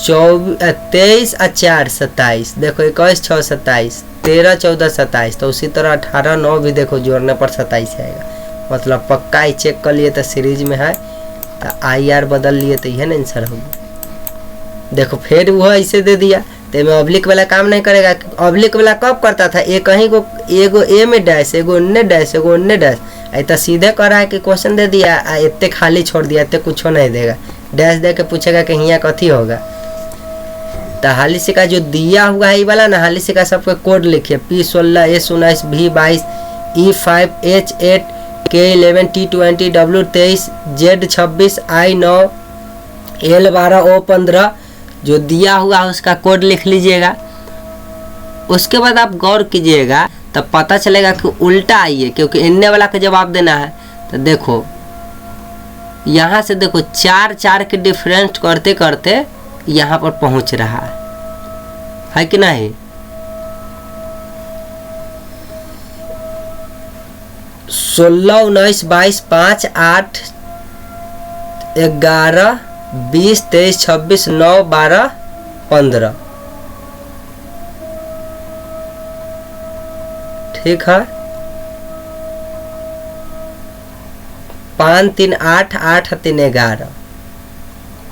23 और 4 27, देखो 21 6 27, 13 14 27। तो उसी तरह 18 9 भी देखो जोड़ने पर 27 आएगा, मतलब पक्का ही चेक कर लिए तो सीरीज में है, तो IR बदल लिए तो यह आंसर होगा। देखो फिर वो ऐसे दे दिया, तो में ऑब्लिक वाला काम नहीं करेगा। ऑब्लिक वाला कब करता था, एक कहीं को एगो ए में डैश, एगो उन्ने डैश, एगो उन्ने डैश, ऐसा सीधे कर रहा है कि क्वेश्चन दे दिया इतने खाली छोड़ दिया, इतने कुछ नहीं देगा, डैश दे के पूछेगा कि यहाँ कथी होगा। तो हाली से का जो दिया हुआ है ये वाला ना, हाली से का सबका कोड लिखिए, P16, S19, V22, E5, H8, K11, T20, W23, Z26, I9, L12, O15 जो दिया हुआ है उसका कोड लिख लीजिएगा। उसके बाद आप गौर कीजिएगा तब पता चलेगा कि उल्टा आइए, क्योंकि इन्ने वाला का जवाब देना है। तो देखो यहाँ से देखो 4 के डिफरेंस करते करते यहाँ पर पहुँच रहा है कि नहीं। 16, 19, 22, 5, 8, 11, 20, 23, 26, 9, 12, 15 ठीक है। 5, 3, 8, 8, 3, 11,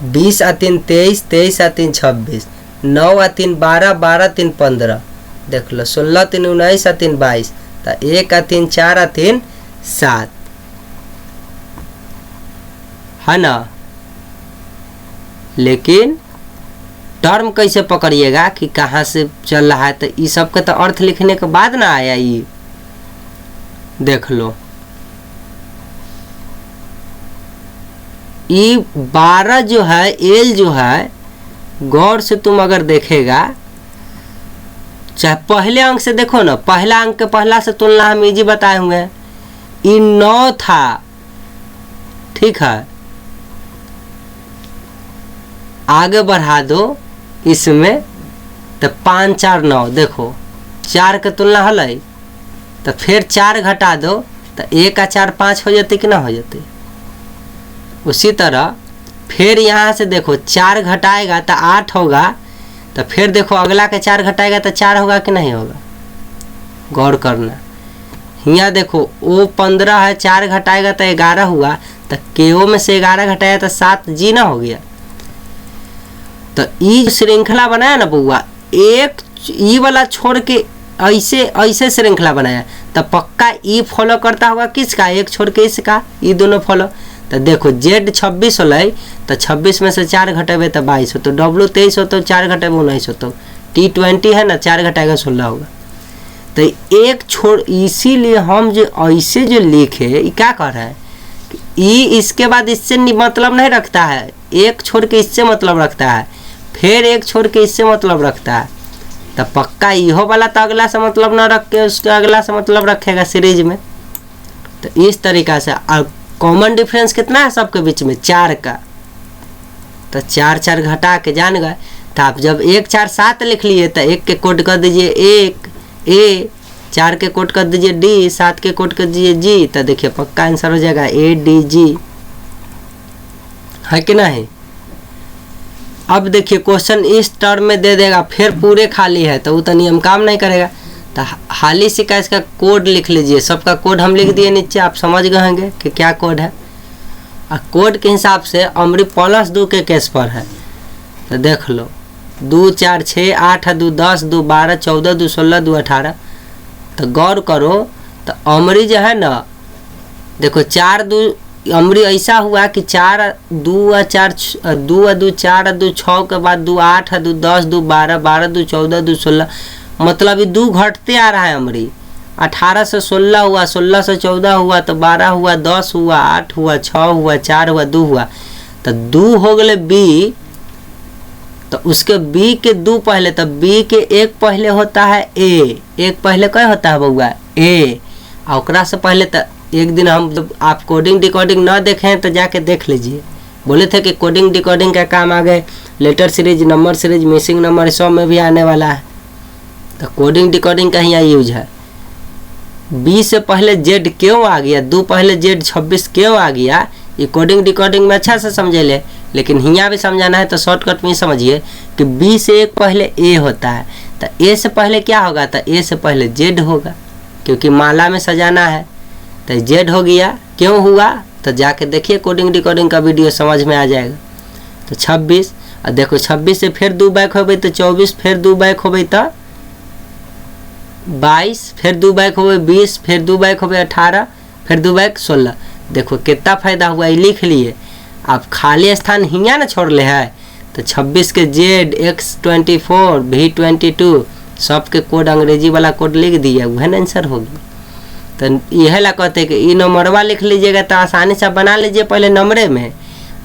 20, 3, 23, 23, 3, 26, 9, 3, 12, 12, 3, 15 देख लो, 16, 3, 19, 3, 22, तो 1, 3, 4, 3, 7 है ना। लेकिन टर्म कैसे पकड़िएगा कि कहाँ से चल रहा है, तो ये सब का तो अर्थ लिखने के बाद ना आया। ये देख लो, ये 12 जो है एल जो है, गौर से तुम अगर देखेगा, चाहे पहले अंक से देखो ना, पहला अंक के पहला से तुलना हम इजी बताए हुए हैं, ये 9 था, ठीक है। आगे बढ़ा दो इसमें तो 5, 4, 9 देखो 4 के तुलना हल, तो फिर 4 घटा दो तो 1 का 4 5 हो जाते कि ना हो जाते। उसी तरह फिर यहाँ से देखो 4 घटाएगा तो 8 होगा, तो फिर देखो अगला के 4 घटाएगा तो 4 होगा कि नहीं होगा, गौर करना। यहाँ देखो O 15 है, 4 घटाएगा तो 11 हुआ, तो KO में से 11 घटाया तो 7 G ना हो गया। तो ई श्रृंखला बनाया ना बउआ, एक ई वाला छोड़ के ऐसे ऐसे श्रृंखला बनाया, तो पक्का ई फॉलो करता होगा किसका, एक छोड़ के इसका, ई दोनों फॉलो। तो देखो Z 26 होल, तो 26 में से 4 घटेबे तो 22 हो, तो W 23 हो, तो 4 घटेबे 19 हो, तो T20 है ना, 4 घटाएगा 16 होगा। तो एक छोड़, इसीलिए हम जो ऐसे जो लिखे ये क्या कर रहा है, ई इसके बाद इससे मतलब नहीं रखता है, एक छोड़ के इससे मतलब रखता है, फिर एक छोड़ के इससे मतलब रखता है। तो पक्का इहो वाला तो अगला से मतलब ना रख के उसका अगला से मतलब रखेगा सीरीज में। तो इस तरीका से, और कॉमन डिफरेंस कितना है सबके बीच में, 4 का, तो 4 4 घटा के जान गए। तो आप जब 1 4 7 लिख लिए तो 1 के कोड कर दीजिए 1 A, 4 के कोड कर दीजिए D, 7 के कोड कर दीजिए G, तो देखिए पक्का आंसर हो जाएगा ADG, है कि नहीं। अब देखिए क्वेश्चन इस टर्म में दे देगा, फिर पूरे खाली है तो वो तो नियम काम नहीं करेगा। तो हाली से का इसका कोड लिख लीजिए, सबका कोड हम लिख दिए नीचे, आप समझ गए होंगे कि क्या कोड है। और कोड के हिसाब से अमरी +2 के केस पर है, तो देख लो 2 4 6 8 2 10 2 12 14 2 16 2 18। तो गौर करो, तो अमरी जो है ना, देखो 4 2 अमरी ऐसा हुआ कि 4 2 4 2 2 4 2 6 के बाद 2 8 2 10 2 12 12 2 14 2 16, मतलब ये 2 घटते आ रहा है अमरी। 18 से 16 हुआ, 16 से 14 हुआ, तो 12 हुआ, 10 हुआ, 8 हुआ, 6 हुआ, 4 हुआ, 2 हुआ, तो 2 हो गए B। तो उसके B के 2 पहले, तो B के 1 पहले होता है A, 1 पहले क्या होता है बउआ A, और ओकरा से पहले तो एक दिन हम आप कोडिंग डिकोडिंग ना देखें तो जाके देख लीजिए, बोले थे कि कोडिंग डिकोडिंग का काम आगे letter series, number series, missing number सब में भी आने वाला है। तो कोडिंग डिकोडिंग का यहाँ यूज है। B से पहले Z क्यों आ गया, 2 पहले Z 26 क्यों आ गया, ये कोडिंग डिकोडिंग में अच्छा से समझे ले, लेकिन यहाँ भी समझाना है तो शॉर्टकट में समझिए कि B से 1 पहले A होता है, तो A से पहले क्या होगा, तो A से पहले Z होगा, क्योंकि माला में सजाना है, तो Z हो गया क्यों हुआ तो जाके देखिए कोडिंग डिकोडिंग का वीडियो, समझ में आ जाएगा। तो 26 और देखो 26 से फिर 2 बैक हो गई तो 24, फिर 2 बैक हो गई तो 22, फिर 2 बैक हो गई 20, फिर 2 बैक हो गई 18, फिर 2 बैक 16। देखो कितना फायदा हुआ, ये लिख लिए। आप खाली स्थान हियाँ ना छोड़ ले है तो 26 के Z, X24, V22 सबके कोड अंग्रेजी वाला कोड लिख दिए, वह ना आंसर होगी। तो यह ला कहते कि ई नंबरवा लिख लीजिएगा तो आसानी से बना लीजिए पहले नंबरे में,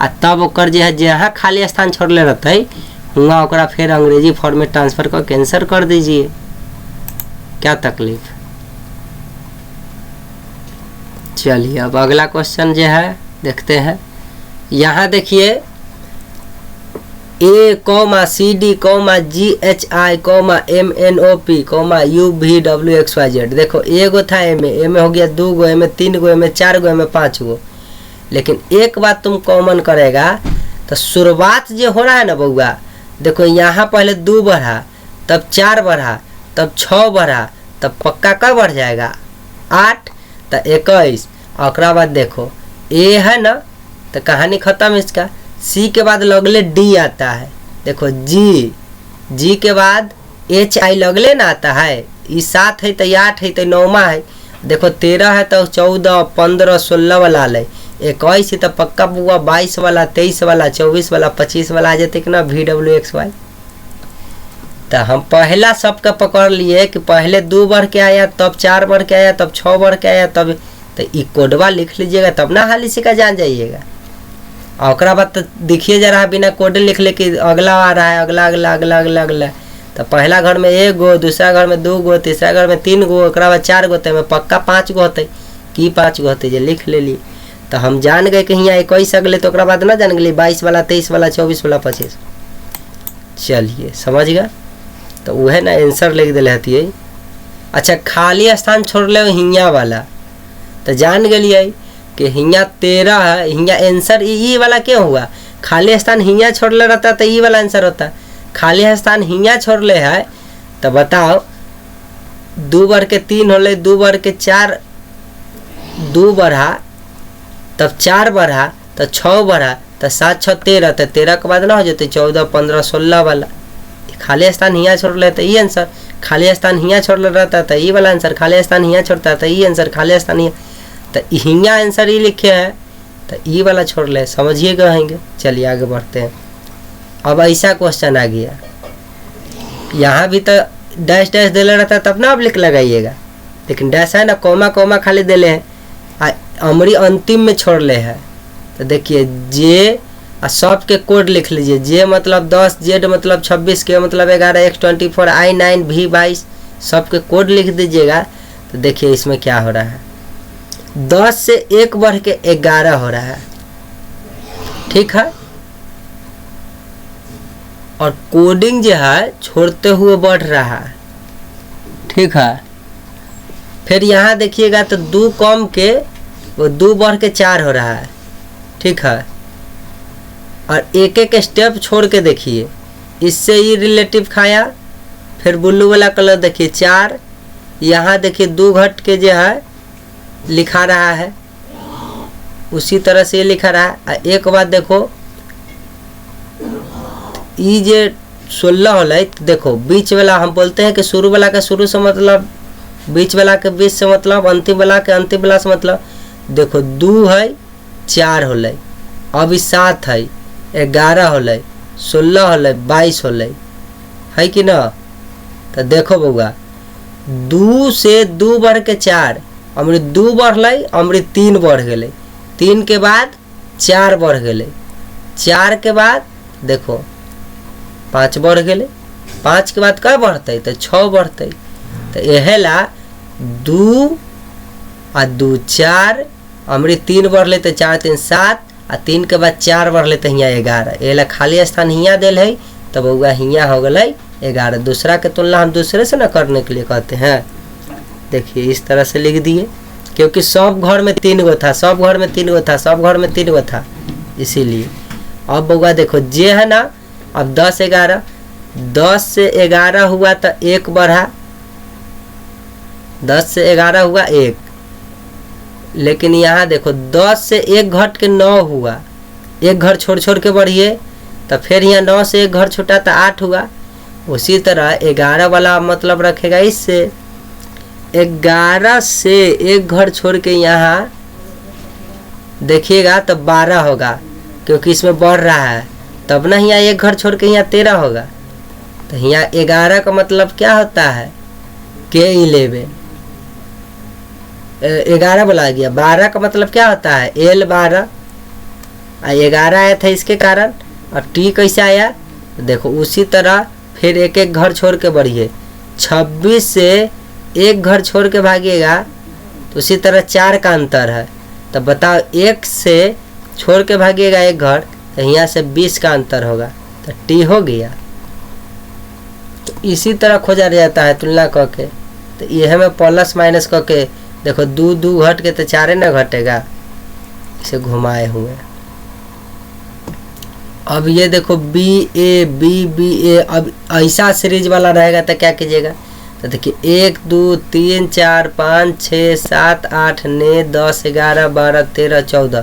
आ तब ओकर जो है जहाँ खाली स्थान छोड़ले रहते हुआ ओकरा फिर अंग्रेजी फॉर्म में ट्रांसफर कर कैंसर कर दीजिए, क्या तकलीफ। चलिए अब अगला क्वेश्चन जो है देखते हैं। यहाँ देखिए A,CD, GHI, MNOP, UVWXYZ। देखो एगो था एमे हो गया 2 गो, एमे 3 गो, एमे 4 गो, एमे 5 गो। लेकिन एक बात तुम कॉमन करेगा तो शुरुआत जो हो रहा है ना बउआ, देखो यहाँ पहले 2 बढ़ा, तब 4 बढ़ा, तब 6 बढ़ा, तब पक्का कब बढ़ जाएगा 8, तो 21। और बाद देखो A है ना तो कहानी खत्म इसका। C के बाद लगले D आता है, देखो G के बाद HI लगले ना आता है। ये 7 है तो 8 है तो 9 है, देखो 13 है तो 14, 15, 16 वाला ले, 21 है तो पक्का बुआ 22 वाला, 23 वाला, 24 वाला, 25 वाला आ जाते कि ना VWXY। तो हम पहला सबका पकड़ लिए कि पहले 2 बढ़ के आया, तब 4 बढ़ के आया, तब 6 बढ़ के आया, तब तो ये कोडवा लिख लीजिएगा तब ना हाल इसी का जान जाइएगा। और बाद तो देखिए जरा बिना कोड लिख ले कि अगला आ रहा है, अगला अगला अगला अगला अगला। तो पहला घर में 1 गो, दूसरा घर में 2 गो, तीसरा घर में 3 गो, और बाद 4 गो, तो पक्का 5 गो होते कि 5 गो होते जो लिख ले ली। तो हम जान गए कि यहाँ 21 अगले, तो बाद ना जान गए 22 वाला, 23 वाला, 24 वाला, 25। चलिए समझ गया। तो वह ना आंसर लिख दिले हती। अच्छा खाली स्थान छोड़ ले हियाँ वाला, तो जान गलिए कि हियाँ 13 है, हियाँ आंसर ई वाला क्यों हुआ, खाली स्थान हियाँ छोड़ले रहता तो ई वाला आंसर होता। खाली स्थान हियाँ छोड़ले है तो बताओ 2 बढ़ के 3 होले, 2 बढ़ के 4, 2 बढ़ा, तब 4 बढ़ा, तो 6 बढ़ा, तो 7 6 13, तो 13 के बाद ना हो जाते 14, 15, 16 वाला। खाली स्थान हियाँ छोड़ ले तो ये आंसर, खाली स्थान हियाँ छोड़ रहता तो ये वाला आंसर, खाली स्थान हियाँ छोड़ता तो ये आंसर, खाली स्थान हियाँ, तो हियाँ आंसर ये लिखे हैं तो ये वाला छोड़ ले, समझिए कहेंगे। चलिए आगे बढ़ते हैं। अब ऐसा क्वेश्चन आ गया, यहाँ भी तो डैश डैश दिले रहता तब ना आप लिख लगाइएगा, लेकिन डैश है ना, कोमा कोमा खाली दिले हैं, अमरी अंतिम में छोड़ ले है। तो देखिए जे और सब के कोड लिख लीजिए, जे मतलब 10, Z मतलब 26, के मतलब 11, X24, I9, V22 सबके कोड लिख दीजिएगा। तो देखिए इसमें क्या हो रहा है, 10 से 1 बढ़ के 11 हो रहा है, ठीक है। और कोडिंग जो है छोड़ते हुए बढ़ रहा है, ठीक है। फिर यहाँ देखिएगा तो 2 कम के वो 2 बढ़ के 4 हो रहा है, ठीक है। और एक एक स्टेप छोड़ के देखिए, इससे ये रिलेटिव खाया, फिर ब्लू वाला कलर देखिए 4, यहाँ देखिए 2 घट के जो है लिखा रहा है, उसी तरह से ये लिखा रहा है। एक बात देखो ये जे 16 होल, देखो बीच वाला हम बोलते हैं कि शुरू वाला का शुरू से मतलब, बीच वाला के बीच से मतलब, अंतिम वाला के अंतिम वाला से मतलब। देखो 2 है 4 होल, अभी 7 है 11 होल, 16 होल, 22 होल, है कि ना। तो देखो बउआ 2 से 2 बढ़ के 4, अमृत 2 बढ़ल, अमृत 3 बढ़ गए, 3 के बाद 4 बढ़ गए, 4 के बाद देखो 5 बढ़ गए, 5 के बाद क्या बढ़ते तो 6 बढ़ते। तो यह ला 2 और 2 4, अमृत 3 बढ़ले तो 4 3 7, आ 3 के बाद 4 बढ़ले तो हियाँ 11। ये ला खाली स्थान हियाँ दिल है, तो बउआ हियाँ हो गए 11। दूसरा के तुलना हम दूसरे से ना करने के लिए कहते हैं। देखिए इस तरह से लिख दिए, क्योंकि सब घर में 3 गो था, सब घर में 3 गो था, सब घर में 3 गो था, इसीलिए। अब बउआ देखो जे है ना, अब 10 11, 10 से 11 हुआ तो 1 बढ़ा, 10 से 11 हुआ 1, लेकिन यहाँ देखो 10 से 1 घट के 9 हुआ, एक घर छोड़ छोड़ के बढ़िए, तो फिर यहाँ 9 से 1 घर छूटा तो 8 हुआ। उसी तरह 11 वाला मतलब रखेगा इससे, 11 से 1 घर छोड़ के यहाँ देखिएगा तो 12 होगा, क्योंकि इसमें बढ़ रहा है, तब ना यहाँ 1 घर छोड़ के यहाँ 13 होगा। तो यहाँ 11 का मतलब क्या होता है K11, 11 बोला गया। 12 का मतलब क्या होता है L12, 11 आया था इसके कारण। और T कैसे आया देखो, उसी तरह फिर एक एक घर छोड़ के बढ़िए, 26 से 1 घर छोड़ के भागिएगा तो उसी तरह 4 का अंतर है। तो बताओ 1 से छोड़ के भागिएगा 1 घर, तो यहाँ से 20 का अंतर होगा, तो T हो गया। तो इसी तरह खोजा जाता है तुलना करके। तो यह में प्लस माइनस करके देखो 2 2 घट के तो 4 ना घटेगा, इसे घुमाए हुए। अब ये देखो BA BBA, अब ऐसा सीरीज वाला रहेगा तो क्या कीजिएगा, तो देखिए 1 2 3 4 5 6 7 8 9 10 11 12 13 14,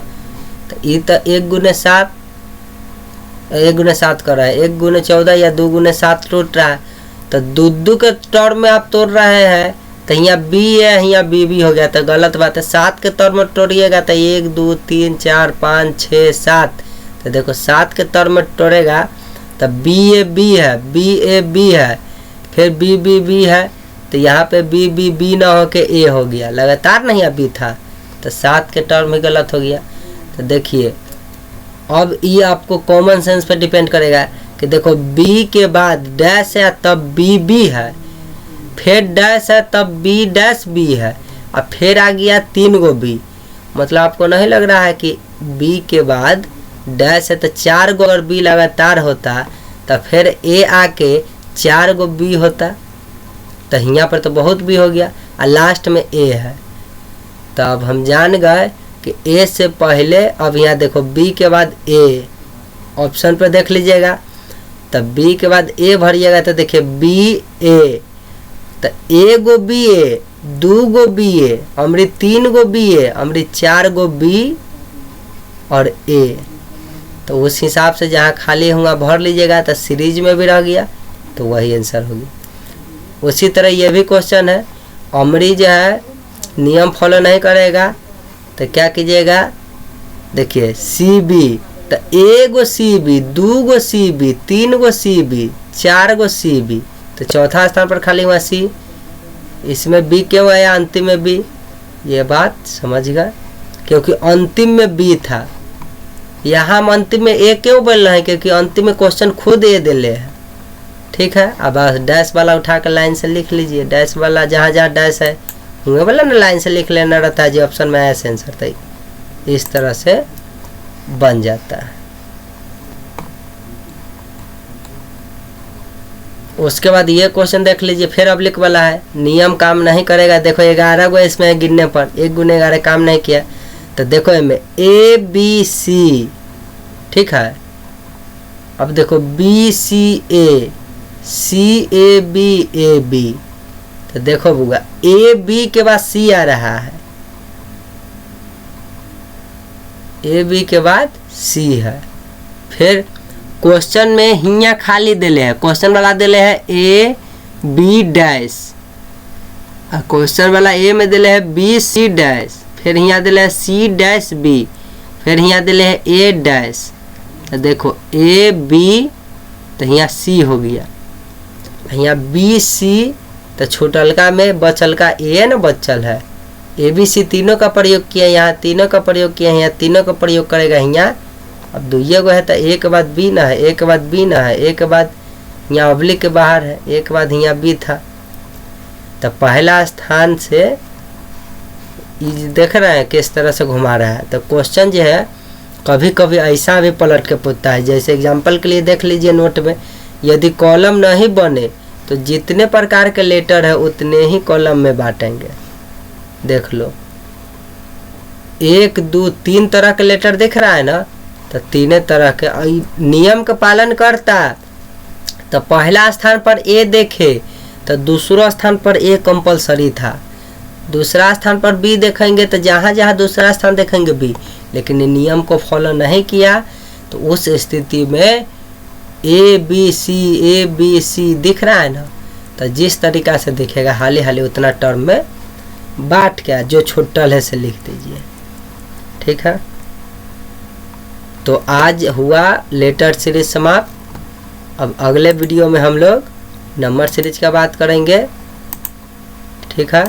तो ये तो 1 गुने 7 कर रहा है, 1 गुने 14 या 2 गुने 7 टूट रहा है। तो 2 के टर्म में आप तोड़ रहे हैं, तो यहाँ B है यहाँ BB हो गया, तो गलत बात है। 7 के टर्म में तोड़िएगा तो 1 2 3 4 5 6 7, तो देखो 7 के टर्म में तोड़ेगा तो BAB है, BAB है, फिर BBB है, तो यहाँ पे BBB ना हो के A हो गया, लगातार नहीं B था, तो 7 के टर्म ही गलत हो गया। तो देखिए अब ये आपको कॉमन सेंस पे डिपेंड करेगा कि देखो B के बाद डैश है तब BB है, फिर डैश है तब B डैश B है, और फिर आ गया 3 गो B। मतलब आपको नहीं लग रहा है कि B के बाद डैश है तो 4 गो अगर B लगातार होता तो फिर A आके 4 गो B होता, तो यहाँ पर तो बहुत B हो गया, और लास्ट में A है। तो अब हम जान गए कि A से पहले, अब यहाँ देखो B के बाद A, ऑप्शन पर देख लीजिएगा, तब B के बाद A भरिएगा तो देखिए BA, तो A go BA, 2 go BA, Amrit 3 go BA, Amrit 4 go B और A। तो उस हिसाब से जहाँ खाली हुआ भर लीजिएगा, तो सीरीज में भी रह गया, तो वही आंसर होगी। उसी तरह ये भी क्वेश्चन है, अमरी जो है नियम फॉलो नहीं करेगा तो क्या कीजिएगा, देखिए CB, तो 1 गो CB, 2 गो CB, 3 गो CB, 4 गो CB, तो चौथा स्थान पर खाली हुआ C। इसमें B क्यों आया अंतिम में B, ये बात समझ गए, क्योंकि अंतिम में B था। यहाँ हम अंतिम में A क्यों बोल रहे हैं, क्योंकि अंतिम में क्वेश्चन खुद A दे ले है। ठीक है, अब डैश वाला उठा कर लाइन से लिख लीजिए, डैश वाला जहाँ जहाँ डैश है हुए वाला ना लाइन से लिख लेना रहता है, जो ऑप्शन में आया सेंसर, तो इस तरह से बन जाता है। उसके बाद ये क्वेश्चन देख लीजिए, फिर अब्लिक वाला है, नियम काम नहीं करेगा। देखो 11 गो इसमें गिनने पर 1 गुने 11 काम नहीं किया, तो देखो इनमें ABC, ठीक है। अब देखो BCA, CAB, तो देखो बुआ AB के बाद C आ रहा है, AB के बाद C है। फिर क्वेश्चन में हिया खाली दिले है, क्वेश्चन वाला दिले है AB डैश, और क्वेश्चन वाला A में दिले है BC डैश, फिर यहाँ दिले है C डैश B, फिर यहाँ दिले है A डैश, तो देखो AB, तो यहाँ C हो गया, यहाँ BC, तो छोटलका में बचलका A न बचल है, ABC तीनों का प्रयोग किया, यहाँ तीनों का प्रयोग किया, यहाँ तीनों का प्रयोग करेगा। यहाँ अब 2 गो है तो A के बाद B ना है, A के बाद B ना है, A के बाद यहाँ अब्लिक के बाहर है, A के बाद यहाँ B था, तो पहला स्थान से देख रहे हैं किस तरह से घुमा रहा है। तो क्वेश्चन जो है कभी कभी ऐसा भी पलट के पूछता है, जैसे एग्जाम्पल के लिए देख लीजिए नोट में, यदि कॉलम नहीं बने तो जितने प्रकार के लेटर है उतने ही कॉलम में बांटेंगे। देख लो 1 2 3 तरह के लेटर दिख रहा है ना, तो 3 तरह के नियम का पालन करता, तो पहला स्थान पर A देखे तो दूसरा स्थान पर A कंपलसरी था, दूसरा स्थान पर बी देखेंगे तो जहाँ जहाँ दूसरा स्थान देखेंगे बी, लेकिन ये नियम को फॉलो नहीं किया तो उस स्थिति में ए बी सी दिख रहा है ना, तो जिस तरीका से दिखेगा हाली हाली उतना टर्म में बांट के जो छुट्टल है से लिख दीजिए। ठीक है, तो आज हुआ लेटर सीरीज समाप्त। अब अगले वीडियो में हम लोग नंबर सीरीज का बात करेंगे। ठीक है।